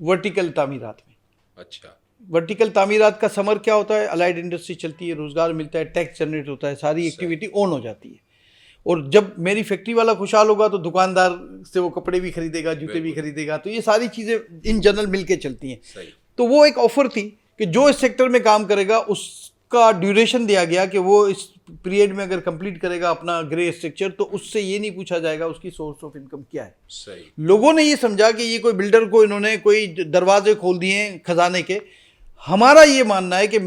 ورٹیکل تعمیرات میں. اچھا, ورٹیکل تعمیرات کا سمر کیا ہوتا ہے, الائڈ انڈسٹری چلتی ہے, روزگار ملتا ہے, ٹیکس جنریٹ ہوتا ہے, ساری ایکٹیویٹی آن ہو جاتی ہے. اور جب میری فیکٹری والا خوشحال ہوگا تو دکاندار سے وہ کپڑے بھی خریدے گا, جوتے بھی خریدے گا, تو یہ ساری چیزیں ان جنرل مل کے چلتی ہیں. تو وہ ایک آفر تھی کہ جو اس سیکٹر میں کام کرے گا اس کا ڈیوریشن دیا گیا کہ وہ اس پیریڈ میں اگر کمپلیٹ کرے گا اپنا گرے اسٹرکچر تو اس سے یہ نہیں پوچھا جائے گا اس کی سورس آف انکم کیا ہے. لوگوں نے یہ سمجھا کہ یہ کوئی بلڈر کو انہوں نے کوئی دروازے کھول دیے ہیں خزانے کے. ہمارا یہ ماننا ہے کہ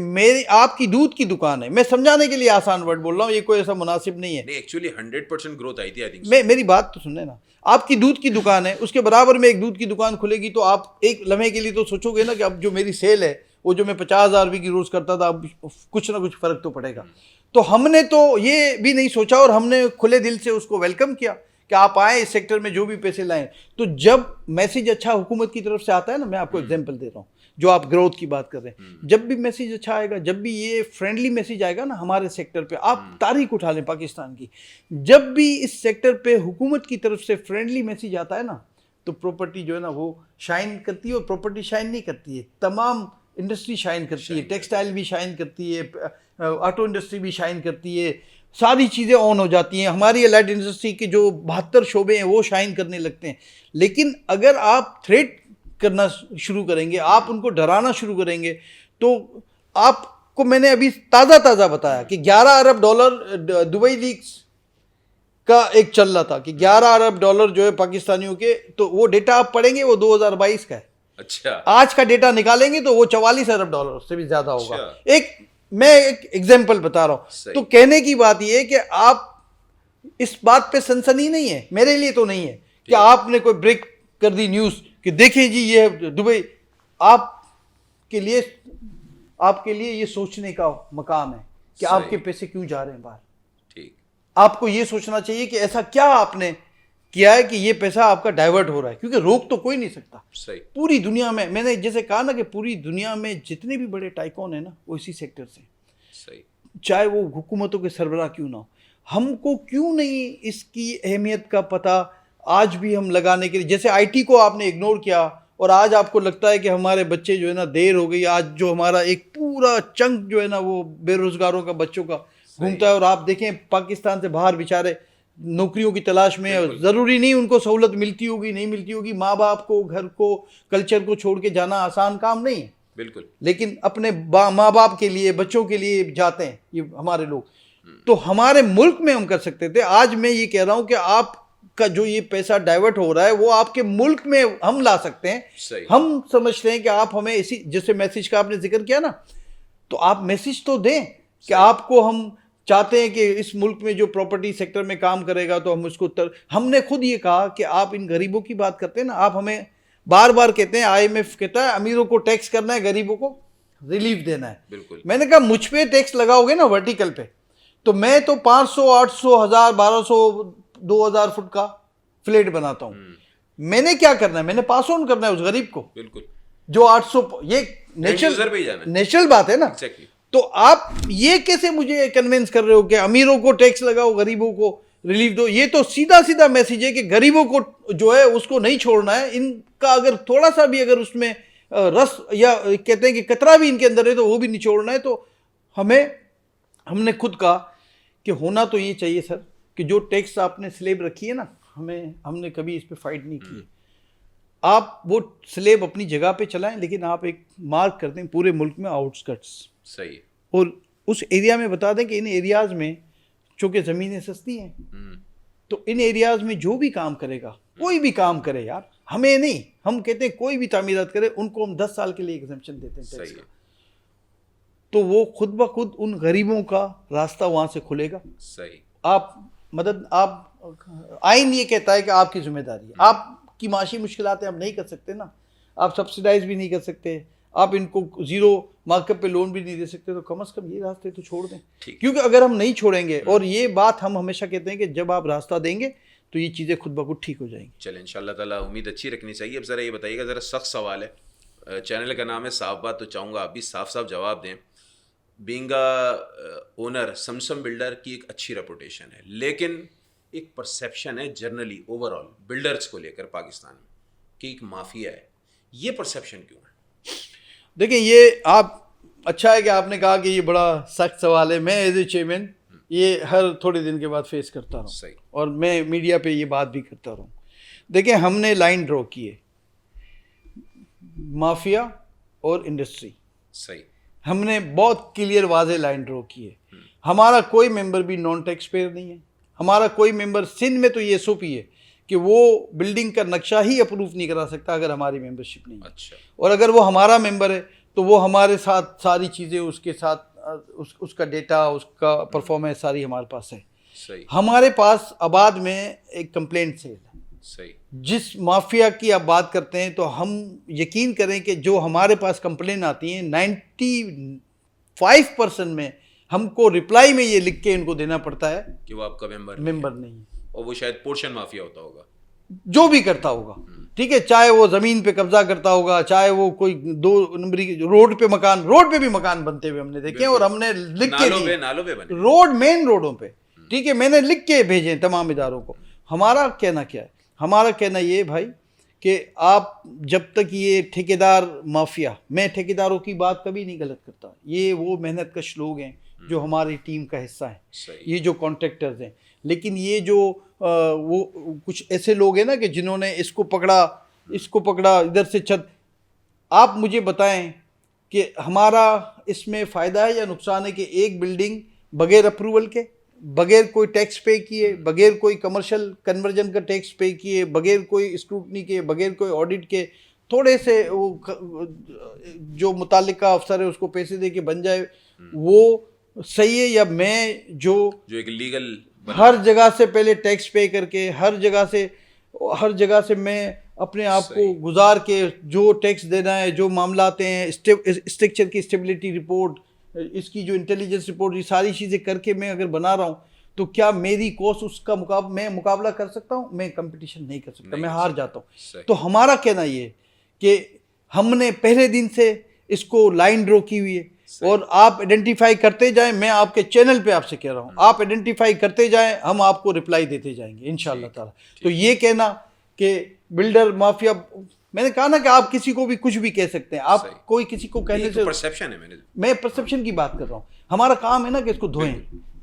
آپ کی دودھ کی دکان ہے, میں سمجھانے کے لیے آسان ورڈ بول رہا ہوں, یہ کوئی ایسا مناسب نہیں ہے. ایکچولی 100% گروتھ آئی تھی. میری بات تو سنیں نا, آپ کی دودھ کی دکان ہے, اس کے برابر میں ایک دودھ کی دکان کھلے گی تو آپ ایک لمحے کے لیے تو سوچو گے نا کہ اب جو میری سیل ہے وہ جو میں 50,000 روپے کی روز کرتا تھا اب کچھ نہ کچھ فرق تو پڑے گا. تو ہم نے تو یہ بھی نہیں سوچا اور ہم نے کھلے دل سے اس کو ویلکم کیا کہ آپ آئیں اس سیکٹر میں جو بھی پیسے لائیں. تو جب میسیج اچھا حکومت کی طرف سے آتا ہے نا, میں آپ کو ایگزامپل دے رہا ہوں, جو آپ گروتھ کی بات کر رہے ہیں, جب بھی میسیج اچھا آئے گا, جب بھی یہ فرینڈلی میسیج آئے گا نا ہمارے سیکٹر پہ, آپ تاریخ اٹھا لیں پاکستان کی, جب بھی اس سیکٹر پہ حکومت کی طرف سے فرینڈلی میسیج آتا ہے نا تو پراپرٹی جو ہے نا وہ شائن کرتی ہے. اور پراپرٹی شائن نہیں کرتی ہے, تمام انڈسٹری شائن کرتی ہے, ٹیکسٹائل بھی شائن کرتی ہے, آٹو انڈسٹری بھی شائن کرتی ہے, ساری چیزیں آن ہو جاتی ہیں. ہماری الائڈ انڈسٹری کے جو 72 شعبے ہیں وہ شائن کرنے لگتے ہیں. لیکن اگر آپ تھریٹ کرنا شروع کریں گے, آپ ان کو ڈرانا شروع کریں گے, تو آپ کو میں نے ابھی تازہ بتایا کہ $11 ارب دبئی لیکس کا ایک چل رہا تھا کہ $11 ارب جو ہے پاکستانیوں کے, تو وہ ڈیٹا آپ پڑھیں گے وہ 2022 کا ہے. اچھا, آج کا ڈیٹا نکالیں گے تو وہ $44 ارب سے بھی زیادہ ہوگا. میں ایک ایگزامپل بتا رہا ہوں. تو کہنے کی بات یہ ہے کہ آپ اس بات پہ سنسنی نہیں ہے, میرے لیے تو نہیں ہے کہ آپ نے کوئی بریک کر دی نیوز کہ دیکھیں جی یہ دبئی. آپ کے لیے یہ سوچنے کا مقام ہے کہ آپ کے پیسے کیوں جا رہے ہیں باہر. آپ کو یہ سوچنا چاہیے کہ ایسا کیا آپ نے کیا ہے کہ یہ پیسہ آپ کا ڈائیورٹ ہو رہا ہے, کیونکہ روک تو کوئی نہیں سکتا. پوری دنیا میں نے جیسے کہا نا کہ پوری دنیا میں جتنے بھی بڑے ٹائکون ہیں نا وہ اسی سیکٹر سے, چاہے وہ حکومتوں کے سربراہ کیوں نہ ہو. ہم کو کیوں نہیں اس کی اہمیت کا پتہ آج بھی ہم لگانے کے لیے, جیسے آئی ٹی کو آپ نے اگنور کیا اور آج آپ کو لگتا ہے کہ ہمارے بچے جو ہے نا دیر ہو گئی. آج جو ہمارا ایک پورا چنک جو ہے نا وہ بے روزگاروں کا بچوں کا گھومتا ہے, اور آپ دیکھیں پاکستان سے باہر بیچارے نوکریوں کی تلاش میں, ضروری نہیں ان کو سہولت ملتی ہوگی نہیں ملتی ہوگی, ماں باپ کو گھر کو کلچر کو چھوڑ کے جانا آسان کام نہیں ہے بالکل, لیکن اپنے ماں باپ کے لیے بچوں کے لیے جاتے ہیں یہ ہمارے لوگ. تو ہمارے ملک میں ہم کر سکتے تھے. آج میں یہ کہہ رہا ہوں کہ آپ کا جو یہ پیسہ ڈائیورٹ ہو رہا ہے وہ آپ کے ملک میں ہم لا سکتے ہیں. ہم سمجھتے ہیں کہ آپ ہمیں اسی جیسے میسیج کا آپ نے ذکر کیا نا, تو آپ میسیج تو دیں کہ آپ کو ہم چاہتے ہیں کہ اس ملک میں جو پراپرٹی سیکٹر میں کام کرے گا تو ہم اس کو ہم نے خود یہ کہا کہ آپ ان غریبوں کی بات کرتے ہیں نا, آپ ہمیں بار بار کہتے ہیں, آئی ایم ایف کہتا ہے امیروں کو ٹیکس کرنا ہے, غریبوں کو ریلیف دینا ہے. بالکل, میں نے کہا مجھ پہ ٹیکس لگاؤ گے نا ورٹیکل پہ, تو میں تو 500 800 1000 1200 2000 فٹ کا فلیٹ بناتا ہوں. میں نے کیا کرنا ہے, میں نے پاس آن کرنا ہے اس غریب کو. بالکل, جو 800 یہ نیچرل بات ہے نا. تو آپ یہ کیسے مجھے کنونس کر رہے ہو کہ امیروں کو ٹیکس لگاؤ غریبوں کو ریلیف دو؟ یہ تو سیدھا میسیج ہے کہ غریبوں کو جو ہے اس کو نہیں چھوڑنا ہے. ان کا اگر تھوڑا سا بھی اگر اس میں رس یا کہتے ہیں کہ قطرہ بھی ان کے اندر ہے تو وہ بھی نہیں چھوڑنا ہے. تو ہم نے خود کہا کہ ہونا تو یہ چاہیے سر کہ جو ٹیکس آپ نے سلیب رکھی ہے نا, ہم نے کبھی اس پہ فائٹ نہیں کی. آپ وہ سلیب اپنی جگہ پہ چلائیں, لیکن آپ ایک مارک کر دیں پورے ملک میں آؤٹ اسکرٹس, صحیح, اور اس ایریا میں بتا دیں کہ ان ایریاز میں چونکہ زمینیں سستی ہیں تو ان ایریاز میں جو بھی کام کرے گا, کوئی بھی کام کرے یار, ہمیں نہیں, ہم کہتے ہیں کوئی بھی تعمیرات کرے ان کو ہم 10 سال کے لیے ایگزمپشن دیتے ہیں ٹیکس کا. تو وہ خود بخود ان غریبوں کا راستہ وہاں سے کھلے گا. صحیح, آپ آئین یہ کہتا ہے کہ آپ کی ذمہ داری ہے. آپ کی معاشی مشکلات آپ نہیں کر سکتے نا, آپ سبسیڈائز بھی نہیں کر سکتے, آپ ان کو زیرو مارک اپ پہ لون بھی نہیں دے سکتے, تو کم از کم یہ راستے تو چھوڑ دیں. کیونکہ اگر ہم نہیں چھوڑیں گے, اور یہ بات ہم ہمیشہ کہتے ہیں کہ جب آپ راستہ دیں گے تو یہ چیزیں خود بخود ٹھیک ہو جائیں گی. چلیں انشاءاللہ تعالیٰ امید اچھی رکھنی چاہیے. اب ذرا یہ بتائیے گا, ذرا سخت سوال ہے, چینل کا نام ہے صاف بات, تو چاہوں گا آپ بھی صاف جواب دیں. بینگ اونر سمسم بلڈر کی ایک اچھی ریپوٹیشن ہے, لیکن ایک پرسیپشن ہے جنرلی اوور آل بلڈرز کو لے کر پاکستان میں کہ ایک مافیا ہے. یہ پرسیپشن کیوں ہے؟ دیکھیں, یہ آپ اچھا ہے کہ آپ نے کہا کہ یہ بڑا سخت سوال ہے. میں ایز اے چیئرمین یہ ہر تھوڑے دن کے بعد فیس کرتا رہا ہوں, اور میں میڈیا پہ یہ بات بھی کرتا رہا ہوں. دیکھیں, ہم نے لائن ڈرا کی ہے مافیا اور انڈسٹری. صحیح, ہم نے بہت کلیئر واضح لائن ڈرا کی ہے. ہمارا کوئی ممبر بھی نان ٹیکس پیئر نہیں ہے. ہمارا کوئی ممبر سندھ میں تو یہ ایس او پی ہے کہ وہ بلڈنگ کا نقشہ ہی اپروو نہیں کرا سکتا اگر ہماری ممبرشپ نہیں ہے. اچھا, اور اگر وہ ہمارا ممبر ہے تو وہ ہمارے ساتھ ساری چیزیں, اس کے ساتھ اس کا ڈیٹا, اس کا پرفارمنس ساری ہمارے پاس ہے. صحیح, ہمارے پاس آباد میں ایک کمپلینٹ سیل ہے. صحیح, جس مافیا کی آپ بات کرتے ہیں تو ہم یقین کریں کہ جو ہمارے پاس کمپلین آتی ہیں 95% میں ہم کو رپلائی میں یہ لکھ کے ان کو دینا پڑتا ہے کہ وہ آپ کا ممبر نہیں ہے، اور وہ شاید پورشن مافیا ہوتا ہوگا، جو بھی کرتا ہوگا، ٹھیک ہے، چاہے وہ زمین پہ قبضہ کرتا ہوگا، چاہے وہ کوئی 2 نمبری روڈ پہ بھی مکان بنتے ہوئے ہم نے دیکھے، اور ہم نے لکھ کے نالوں پہ بنے روڈ، مین روڈوں پہ، ٹھیک ہے، میں نے لکھ کے بھیجے تمام اداروں کو. ہمارا کہنا کیا ہے؟ ہمارا کہنا یہ بھائی کہ آپ جب تک یہ ٹھیکیدار مافیا، میں ٹھیکیداروں کی بات کبھی نہیں غلط کرتا، یہ وہ محنت کش لوگ ہیں جو ہماری ٹیم کا حصہ ہیں، یہ جو کانٹریکٹرز ہیں، لیکن یہ جو وہ کچھ ایسے لوگ ہیں نا کہ جنہوں نے اس کو پکڑا ادھر سے چھت. آپ مجھے بتائیں کہ ہمارا اس میں فائدہ ہے یا نقصان ہے کہ ایک بلڈنگ بغیر اپروول کے، بغیر کوئی ٹیکس پے کیے، بغیر کوئی کمرشل کنورژن کا ٹیکس پے کیے، بغیر کوئی اسکروٹنی کے، بغیر کوئی آڈٹ کے، تھوڑے سے جو متعلقہ افسر ہے اس کو پیسے دے کے بن جائے، وہ صحیح ہے؟ یا میں جو ایک لیگل ہر جگہ سے پہلے ٹیکس پے کر کے، ہر جگہ سے میں اپنے آپ کو گزار کے جو ٹیکس دینا ہے، جو معاملات ہیں، اسٹرکچر کی اسٹیبلٹی رپورٹ، اس کی جو انٹیلیجنس رپورٹ، یہ ساری چیزیں کر کے میں اگر بنا رہا ہوں تو کیا میری کوسٹ اس کا میں مقابلہ کر سکتا ہوں؟ میں کمپٹیشن نہیں کر سکتا، میں ہار جاتا ہوں. تو ہمارا کہنا یہ ہے کہ ہم نے پہلے دن سے اس کو لائن ڈرا کی ہوئی ہے، اور آپ آئیڈینٹیفائی کرتے جائیں. میں آپ کے چینل پہ آپ سے کہہ رہا ہوں، آپ آئیڈینٹیفائی کرتے جائیں، ہم آپ کو رپلائی دیتے جائیں گے انشاءاللہ تعالیٰ. تو یہ کہنا کہ بلڈر مافیا، میں نے کہا نا کہ آپ کسی کو بھی کچھ بھی کہہ سکتے ہیں، آپ کوئی کسی کو کہنے سے، پرسیپشن ہے، میں پرسیپشن کی بات کر رہا ہوں. ہمارا کام ہے نا کہ اس کو دھوئیں.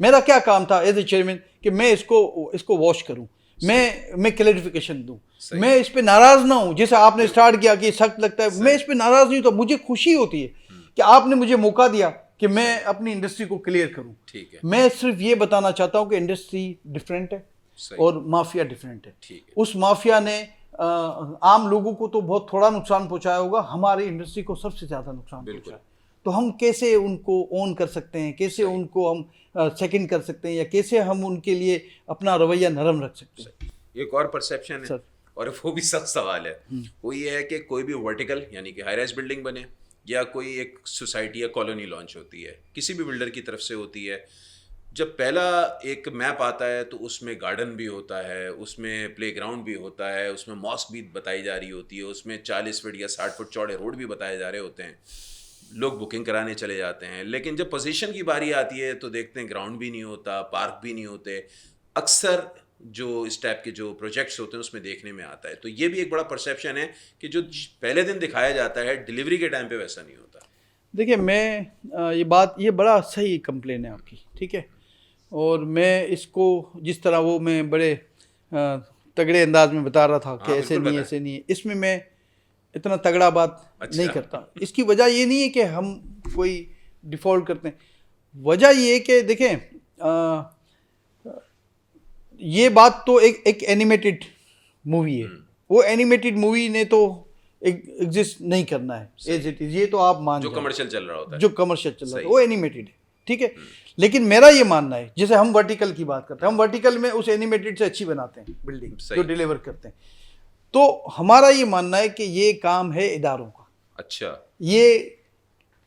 میرا کیا کام تھا ایز اے چیئرمین کہ میں اس کو واش کروں، میں کلیریفیکیشن دوں، میں اس پہ ناراض نہ ہوں. جیسے آپ نے اسٹارٹ کیا کہ سخت لگتا ہے، میں اس پہ ناراض نہیں ہوتا. مجھے خوشی ہوتی ہے کہ آپ نے مجھے موقع دیا کہ میں اپنی انڈسٹری کو کلیئر کروں. میں صرف یہ بتانا چاہتا ہوں کہ انڈسٹری ڈفرینٹ ہے اور مافیا ڈفرینٹ ہے. اس مافیا نے عام لوگوں کو تو بہت تھوڑا نقصان پہنچایا ہوگا، ہماری انڈسٹری کو سب سے زیادہ نقصان پہنچایا. تو ہم کیسے ان کو اون کر سکتے ہیں، کیسے ان کو ہم سیکنڈ کر سکتے ہیں، یا کیسے ہم ان کے لیے اپنا رویہ نرم رکھ سکتے ہیں. ایک اور پرسیپشن ہے اور وہ بھی سخت سوال ہے، وہ یہ ہے کہ کوئی بھی ورٹیکل یعنی کہ ہائی رائز بلڈنگ بنے یا کوئی ایک سوسائٹی یا کالونی لانچ ہوتی ہے، کسی بھی بلڈر کی طرف سے ہوتی ہے، جب پہلا ایک میپ آتا ہے تو اس میں گارڈن بھی ہوتا ہے، اس میں پلے گراؤنڈ بھی ہوتا ہے، اس میں ماسک بھی بتائی جا رہی ہوتی ہے، اس میں 40 فٹ یا 60 فٹ چوڑے روڈ بھی بتائے جا رہے ہوتے ہیں، لوگ بکنگ کرانے چلے جاتے ہیں. لیکن جب پوزیشن کی باری آتی ہے تو دیکھتے ہیں گراؤنڈ بھی نہیں ہوتا، پارک بھی نہیں ہوتے. اکثر جو اس ٹائپ کے جو پروجیکٹس ہوتے ہیں اس میں دیکھنے میں آتا ہے. تو یہ بھی ایک بڑا پرسیپشن ہے کہ جو پہلے دن دکھایا جاتا ہے ڈیلیوری کے ٹائم پہ ویسا نہیں ہوتا. دیکھیں، میں یہ بڑا صحیح کمپلین ہے آپ کی، ٹھیک ہے، اور میں اس کو جس طرح وہ میں بڑے تگڑے انداز میں بتا رہا تھا کہ ایسے نہیں ہے، اس میں اتنا تگڑا بات نہیں کرتا. اس کی وجہ یہ نہیں ہے کہ ہم کوئی ڈیفالٹ کرتے ہیں، وجہ یہ ہے کہ دیکھیں یہ بات تو ایک اینیمیٹڈ مووی ہے، وہ اینیمیٹڈ مووی نے تو ایگزسٹ نہیں کرنا ہے ایز اٹ از، یہ تو آپ مان جو کمرشل چل رہا ہوتا ہے، جو کمرشل چل رہا ہے وہ اینیمیٹڈ ہے، ٹھیک ہے. لیکن میرا یہ ماننا ہے، جیسے ہم ورٹیکل کی بات کرتے ہیں، ہم ورٹیکل میں اس اینیمیٹڈ سے اچھی بناتے ہیں بلڈنگ جو ڈیلیور کرتے ہیں. تو ہمارا یہ ماننا ہے کہ یہ کام ہے اداروں کا. اچھا، یہ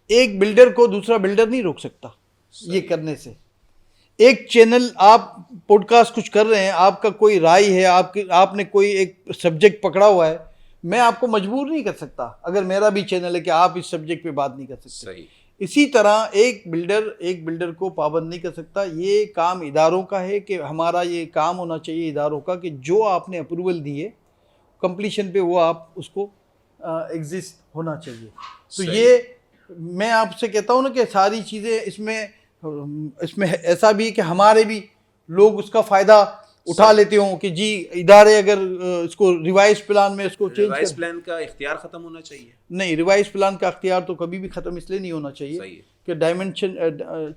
ایک بلڈر کو دوسرا بلڈر نہیں روک سکتا یہ کرنے سے. ایک چینل آپ پوڈ کاسٹ کچھ کر رہے ہیں، آپ کا کوئی رائے ہے، آپ نے کوئی ایک سبجیکٹ پکڑا ہوا ہے، میں آپ کو مجبور نہیں کر سکتا اگر میرا بھی چینل ہے کہ آپ اس سبجیکٹ پہ بات نہیں کر سکتے. اسی طرح ایک بلڈر کو پابند نہیں کر سکتا. یہ کام اداروں کا ہے کہ ہمارا یہ کام ہونا چاہیے اداروں کا کہ جو آپ نے اپروول دی ہے کمپلیشن پہ وہ آپ اس کو ایگزسٹ ہونا چاہیے. تو یہ میں آپ سے کہتا ہوں نا کہ ساری چیزیں اس میں ایسا بھی کہ ہمارے بھی لوگ اس کا فائدہ اٹھا لیتے ہوں کہ جی ادارے اگر اس کو ریوائز پلان میں اس کو چینج، ریوائز پلان کا اختیار ختم ہونا چاہیے. نہیں، ریوائز پلان کا اختیار تو کبھی بھی ختم اس لیے نہیں ہونا چاہیے کہ ڈائمینشن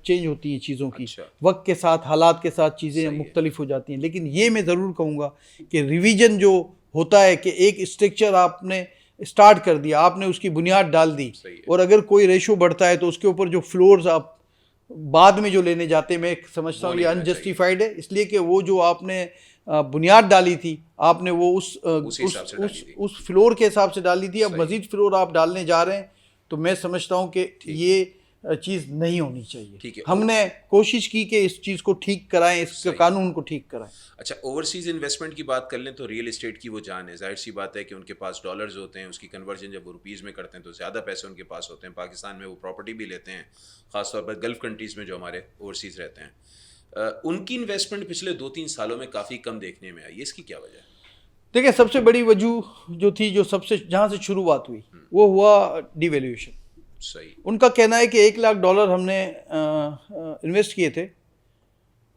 چینج ہوتی ہیں چیزوں کی، وقت کے ساتھ حالات کے ساتھ چیزیں مختلف ہو جاتی ہیں. لیکن یہ میں ضرور کہوں گا کہ ریویژن جو ہوتا ہے کہ ایک اسٹرکچر آپ نے اسٹارٹ کر دیا، آپ نے اس کی بنیاد ڈال دی، اور اگر کوئی ریشو بڑھتا ہے تو اس کے اوپر جو فلورز آپ بعد میں جو لینے جاتے ہیں، میں سمجھتا ہوں یہ انجسٹیفائڈ ہے، اس لیے کہ وہ جو آپ نے بنیاد ڈالی تھی آپ نے وہ اس فلور کے حساب سے ڈالی تھی. اب مزید فلور آپ ڈالنے جا رہے ہیں تو میں سمجھتا ہوں کہ یہ چیز نہیں ہونی چاہیے. ٹھیک ہے, ہم نے کوشش کی کہ اس چیز کو ٹھیک کرائیں, اس کے قانون کو ٹھیک کرائیں. اچھا, اوورسیز انویسٹمنٹ کی بات کر لیں تو ریئل اسٹیٹ کی وہ جان ہے. ظاہر سی بات ہے کہ ان کے پاس ڈالرز ہوتے ہیں, اس کی کنورژن جب وہ روپیز میں کرتے ہیں تو زیادہ پیسے ان کے پاس ہوتے ہیں. پاکستان میں وہ پراپرٹی بھی لیتے ہیں, خاص طور پر گلف کنٹریز میں جو ہمارے اوورسیز رہتے ہیں. ان کی انویسٹمنٹ پچھلے 2-3 سالوں میں کافی کم دیکھنے میں آئی. اس کی کیا وجہ ہے؟ دیکھیں, سب سے بڑی وجہ جو تھی, جو سب سے جہاں سے شروعات ہوئی, وہ ہوا ڈی ویلیویشن. صحیح. ان کا کہنا ہے کہ $1,00,000 ہم نے انویسٹ کیے تھے,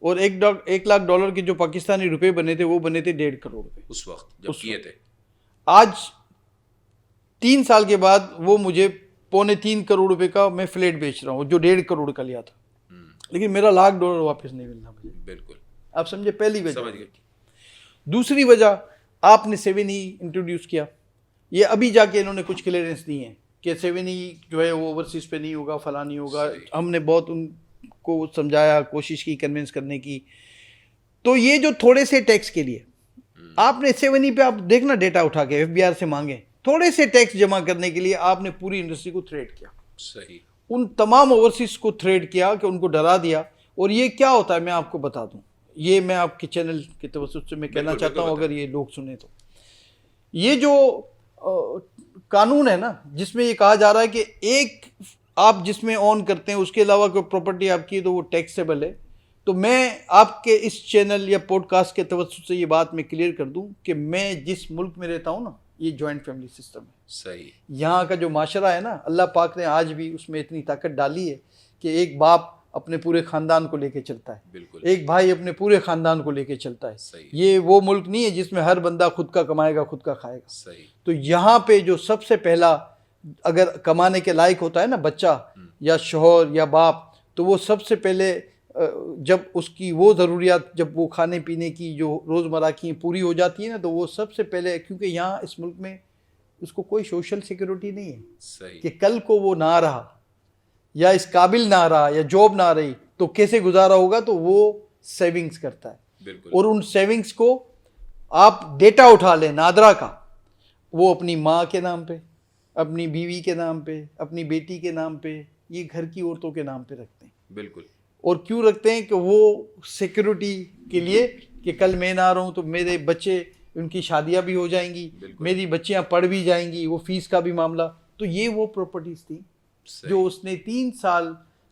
اور $1,00,000 کے جو پاکستانی روپے بنے تھے وہ بنے تھے 1.5 کروڑ روپے اس وقت جب کیے تھے. آج 3 سال کے بعد وہ مجھے 2.25 کروڑ روپے کا میں فلیٹ بیچ رہا ہوں, جو 1.5 کروڑ کا لیا تھا, لیکن میرا $1,00,000 واپس نہیں ملنا مجھے. بالکل, آپ سمجھے, پہلی وجہ. سمجھ گئے. دوسری وجہ, آپ نے 7E انٹروڈیوس کیا. یہ ابھی جا کے انہوں نے کچھ کلیئرنس دی ہیں کہ 7E جو ہے وہ اوورسیز پہ نہیں ہوگا, فلاں نہیں ہوگا. ہم نے بہت ان کو سمجھایا, کوشش کی کنونس کرنے کی. تو یہ جو تھوڑے سے ٹیکس کے لیے آپ نے 7E پہ, آپ دیکھنا ڈیٹا اٹھا کے FBR سے مانگیں, تھوڑے سے ٹیکس جمع کرنے کے لیے آپ نے پوری انڈسٹری کو تھریٹ کیا. صحیح. ان تمام اوورسیز کو تھریٹ کیا, کہ ان کو ڈرا دیا. اور یہ کیا ہوتا ہے میں آپ کو بتا دوں, یہ میں آپ کے چینل کے توسط سے میں کہنا چاہتا ہوں, اگر یہ لوگ سنیں تو, یہ جو قانون ہے نا, جس میں یہ کہا جا رہا ہے کہ ایک آپ جس میں آن کرتے ہیں اس کے علاوہ کوئی پراپرٹی آپ کی تو وہ ٹیکسیبل ہے. تو میں آپ کے اس چینل یا پوڈ کاسٹ کے توسط سے یہ بات میں کلیئر کر دوں کہ میں جس ملک میں رہتا ہوں نا, یہ جوائنٹ فیملی سسٹم ہے. صحیح. یہاں کا جو معاشرہ ہے نا, اللہ پاک نے آج بھی اس میں اتنی طاقت ڈالی ہے کہ ایک باپ اپنے پورے خاندان کو لے کے چلتا ہے, بالکل. ایک بھائی اپنے پورے خاندان کو لے کے چلتا ہے. صحیح. یہ وہ ملک نہیں ہے جس میں ہر بندہ خود کا کمائے گا, خود کا کھائے گا. صحیح. تو یہاں پہ جو سب سے پہلا اگر کمانے کے لائق ہوتا ہے نا بچہ یا شوہر یا باپ, تو وہ سب سے پہلے جب اس کی وہ ضروریات, جب وہ کھانے پینے کی جو روزمرہ کی پوری ہو جاتی ہے نا, تو وہ سب سے پہلے, کیونکہ یہاں اس ملک میں اس کو کوئی سوشل سیکورٹی نہیں ہے. صحیح. کہ کل کو وہ نہ رہا یا اس قابل نہ رہا یا جاب نہ رہی تو کیسے گزارا ہوگا, تو وہ سیونگز کرتا ہے. بالکل. اور ان سیونگز کو آپ ڈیٹا اٹھا لیں نادرا کا, وہ اپنی ماں کے نام پہ, اپنی بیوی کے نام پہ, اپنی بیٹی کے نام پہ, یہ گھر کی عورتوں کے نام پہ رکھتے ہیں. بالکل. اور کیوں رکھتے ہیں؟ کہ وہ سیکورٹی کے لیے, کہ کل میں نہ رہوں تو میرے بچے, ان کی شادیاں بھی ہو جائیں گی, میری بچیاں پڑھ بھی جائیں گی, وہ فیس کا بھی معاملہ. تو یہ وہ پراپرٹیز تھیں جو اس نے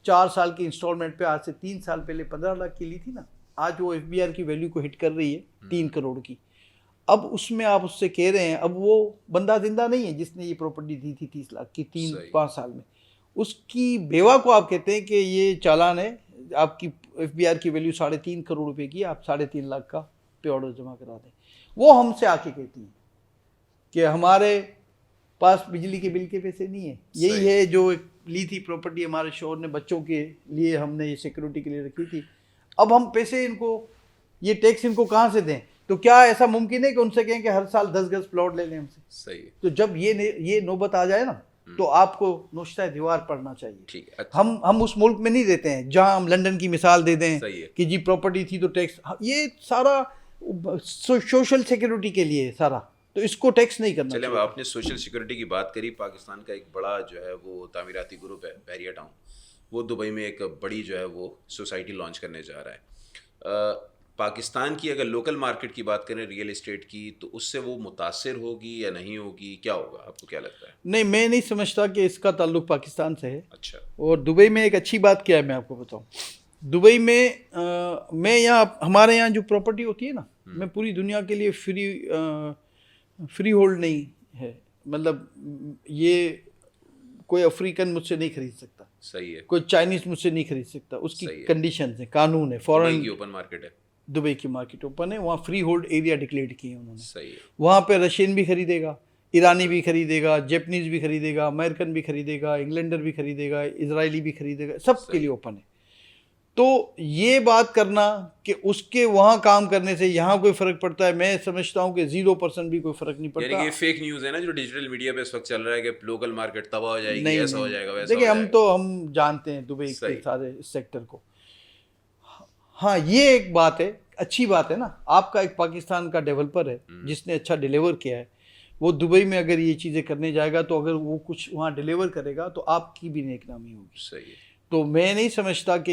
4 سال کی انسٹالمنٹ پہ, آج سے 3 سال پہلے 15 لاکھ کی لی تھی نا, آج وہ FBR کی ویلیو کو ہٹ کر رہی ہے 3 کروڑ کی. اب اس میں آپ اس سے کہہ رہے ہیں, اب وہ بندہ زندہ نہیں ہے جس نے یہ پراپرٹی دی تھی 30 لاکھ کی 3-5 سال میں. اس کی بیوہ کو آپ کہتے ہیں کہ یہ چالان ہے, آپ کی FBR کی ویلیو 3.5 کروڑ روپے کی, آپ 3.5 لاکھ کا پے آرڈر جمع کرا دیں. وہ ہم سے آ کے کہتی ہیں کہ ہمارے پاس بجلی کے بل کے پیسے نہیں ہیں. یہی ہے جو لی تھی پراپرٹی ہمارے شوہر نے, بچوں کے لیے ہم نے یہ سیکورٹی کے لیے رکھی تھی. اب ہم پیسے ان کو, یہ ٹیکس ان کو کہاں سے دیں؟ تو کیا ایسا ممکن ہے کہ ان سے کہیں کہ ہر سال 10 گز پلاٹ لے لیں ہم سے؟ صحیح. تو جب یہ نوبت آ جائے نا, تو آپ کو نوشتہ دیوار پڑھنا چاہیے. ٹھیک. ہم اس ملک میں نہیں رہتے ہیں جہاں ہم لنڈن کی مثال دے دیں کہ جی پراپرٹی تھی تو ٹیکس, یہ سارا سوشل سیکورٹی کے لیے سارا, تو اس کو ٹیکس نہیں کرنا. چلیں, آپ نے سوشل سیکورٹی کی بات کری. پاکستان کا ایک بڑا جو ہے وہ تعمیراتی گروپ ہے بحریہ ٹاؤن, وہ دبئی میں ایک بڑی جو ہے وہ سوسائٹی لانچ کرنے جا رہا ہے. پاکستان کی اگر لوکل مارکیٹ کی بات کریں ریئل اسٹیٹ کی, تو اس سے وہ متاثر ہوگی یا نہیں ہوگی, کیا ہوگا, آپ کو کیا لگتا ہے؟ نہیں, میں نہیں سمجھتا کہ اس کا تعلق پاکستان سے ہے. اچھا. اور دبئی میں ایک اچھی بات کیا ہے میں آپ کو بتاؤں. دبئی میں میں یہاں, ہمارے یہاں جو پراپرٹی ہوتی ہے نا, میں پوری دنیا کے لیے فری ہولڈ نہیں ہے, مطلب یہ کوئی افریقن مجھ سے نہیں خرید سکتا. صحیح ہے. کوئی چائنیز مجھ سے نہیں خرید سکتا. اس کی کنڈیشنز ہیں, قانون ہے. فورن کی اوپن مارکیٹ ہے, دبئی کی مارکیٹ اوپن ہے, وہاں فری ہولڈ ایریا ڈکلیئر کیے ہیں انہوں نے. صحیح ہے. وہاں پہ رشین بھی خریدے گا, ایرانی بھی خریدے گا, جیپنیز بھی خریدے گا, امریکن بھی خریدے گا, انگلینڈر بھی خریدے گا, اسرائیلی بھی خریدے گا, سب کے لیے اوپن ہے. تو یہ بات کرنا کہ اس کے وہاں کام کرنے سے یہاں کوئی فرق پڑتا ہے, میں سمجھتا ہوں کہ 0% بھی کوئی فرق نہیں پڑتا. یعنی کہ فیک نیوز ہے نا جو ڈیجیٹل میڈیا پہ اس وقت چل رہا ہے کہ لوکل مارکیٹ تباہ ہو جائے گی, ایسا ہو جائے گا, ویسا. دیکھیں, ہم جانتے ہیں دبئی کے سارے سیکٹر کو. ہاں, یہ ایک بات ہے, اچھی بات ہے نا, آپ کا ایک پاکستان کا ڈیولپر ہے جس نے اچھا ڈیلیور کیا ہے. وہ دبئی میں اگر یہ چیزیں کرنے جائے گا تو اگر وہ کچھ وہاں ڈیلیور کرے گا تو آپ کی بھی نیک نامی ہوگی. صحیح ہے. تو میں نہیں سمجھتا کہ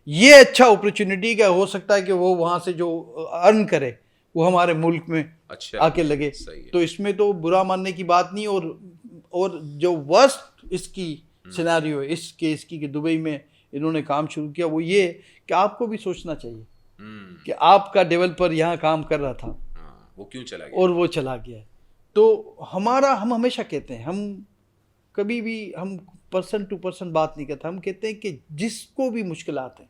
یہ اچھا اپرچونٹی کا ہو سکتا ہے کہ وہ وہاں سے جو ارن کرے وہ ہمارے ملک میں آ کے لگے. تو اس میں تو برا ماننے کی بات نہیں. اور جو ورسٹ اس کی سیناریو ہے اس کیس کی کہ دبئی میں انہوں نے کام شروع کیا وہ یہ کہ آپ کو بھی سوچنا چاہیے کہ آپ کا ڈیولپر یہاں کام کر رہا تھا وہ کیوں چلا گیا اور وہ چلا گیا. تو ہم ہمیشہ کہتے ہیں, ہم کبھی بھی ہم پرسن ٹو پرسن بات نہیں کرتے, ہم کہتے ہیں کہ جس کو بھی مشکلات ہیں,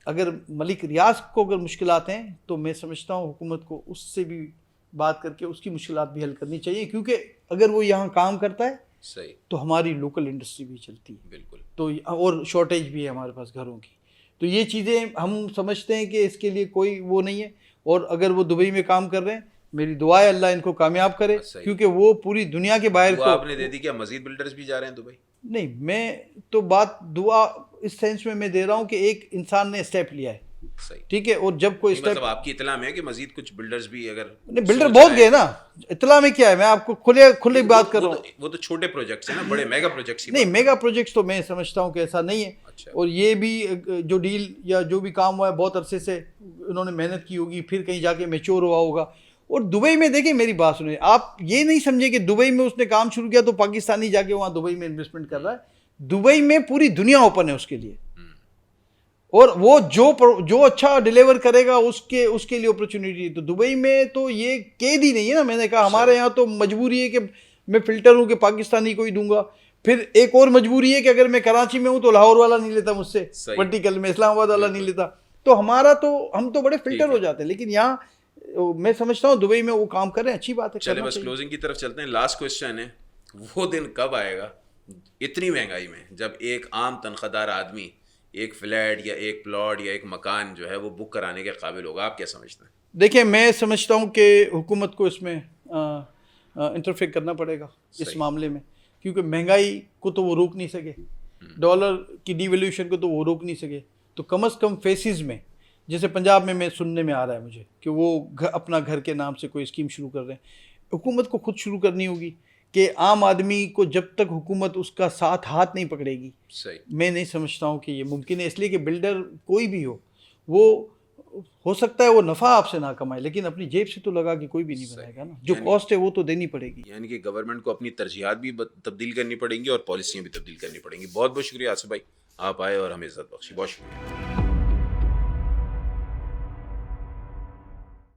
اگر ملک ریاض کو اگر مشکلات ہیں تو میں سمجھتا ہوں حکومت کو اس سے بھی بات کر کے اس کی مشکلات بھی حل کرنی چاہیے, کیونکہ اگر وہ یہاں کام کرتا ہے صحیح تو ہماری لوکل انڈسٹری بھی چلتی ہے. بالکل. تو اور شارٹیج بھی ہے ہمارے پاس گھروں کی. تو یہ چیزیں ہم سمجھتے ہیں کہ اس کے لیے کوئی وہ نہیں ہے. اور اگر وہ دبئی میں کام کر رہے ہیں میری دعا ہے اللہ ان کو کامیاب کرے, کیونکہ وہ پوری دنیا کے باہر کو آپ نے دے دی. کیا مزید بلڈرز بھی جا رہے ہیں دبئی؟ نہیں, میں تو بات دعا اس سینس میں دے رہا ہوں کہ ایک انسان نے اسٹیپ لیا ہے, ٹھیک ہے, اور جب کوئی مطلب آپ کی اطلاع میں ہے کہ مزید کچھ بلڈرز بھی اگر بلڈر بہت گئے نا, اطلاع میں کیا ہے, میں آپ کو کھلے بات کر رہا ہوں. وہ تو چھوٹے پروجیکٹس ہیں نا, بڑے میگا پروجیکٹس نہیں, میگا پروجیکٹس تو میں سمجھتا ہوں کہ ایسا نہیں ہے. اور یہ بھی جو ڈیل یا جو بھی کام ہوا ہے بہت عرصے سے انہوں نے محنت کی ہوگی, پھر کہیں جا کے میچور ہوا ہوگا. اور دبئی میں دیکھیں میری بات سنیں, آپ یہ نہیں سمجھے کہ دبئی میں اس نے کام شروع کیا تو پاکستانی جا کے وہاں دبئی میں انویسٹمنٹ کر رہا ہے. دبئی میں پوری دنیا اوپن ہے اس کے لیے, اور وہ جو اچھا ڈیلیور کرے گا اس کے لیے اپرچونیٹی. تو دبئی میں تو یہ قید ہی نہیں ہے نا. میں نے کہا ہمارے یہاں تو مجبوری ہے کہ میں فلٹر ہوں کہ پاکستانی کو ہی دوں گا. پھر ایک اور مجبوری ہے کہ اگر میں کراچی میں ہوں تو لاہور والا نہیں لیتا مجھ سے ورٹیکل میں, اسلام آباد والا نہیں لیتا. تو ہم تو بڑے فلٹر ہو جاتے ہیں. لیکن یہاں میں سمجھتا ہوں دبئی میں وہ کام کر رہے ہیں, اچھی بات ہے. چلے بس کلوزنگ کی طرف چلتے ہیں. لاسٹ کوسچن ہے, وہ دن کب آئے گا اتنی مہنگائی میں جب ایک عام تنخواہ دار آدمی ایک فلیٹ یا ایک پلاٹ یا ایک مکان جو ہے وہ بک کرانے کے قابل ہوگا؟ آپ کیا سمجھتے ہیں؟ دیکھیں, میں سمجھتا ہوں کہ حکومت کو اس میں انٹرفیئر کرنا پڑے گا اس معاملے میں, کیونکہ مہنگائی کو تو وہ روک نہیں سکے, ڈالر کی ڈی ویلیوشن کو تو وہ روک نہیں سکے. تو کم از کم فیسز میں, جیسے پنجاب میں سننے میں آ رہا ہے مجھے کہ وہ اپنا گھر کے نام سے کوئی اسکیم شروع کر رہے ہیں. حکومت کو خود شروع کرنی ہوگی کہ عام آدمی کو جب تک حکومت اس کا ساتھ ہاتھ نہیں پکڑے گی میں نہیں سمجھتا ہوں کہ یہ ممکن ہے. اس لیے کہ بلڈر کوئی بھی وہ ہو سکتا ہے وہ نفع آپ سے نہ کمائے لیکن اپنی جیب سے تو لگا کے کوئی بھی نہیں بنائے گا نا. جو کاسٹ ہے وہ تو دینی پڑے گی. یعنی کہ گورنمنٹ کو اپنی ترجیحات بھی تبدیل کرنی پڑیں گی اور پالیسیاں بھی تبدیل کرنی پڑیں گی. بہت بہت شکریہ آصف بھائی, آپ آئے اور ہمیں عزت بخشی. بہت شکریہ.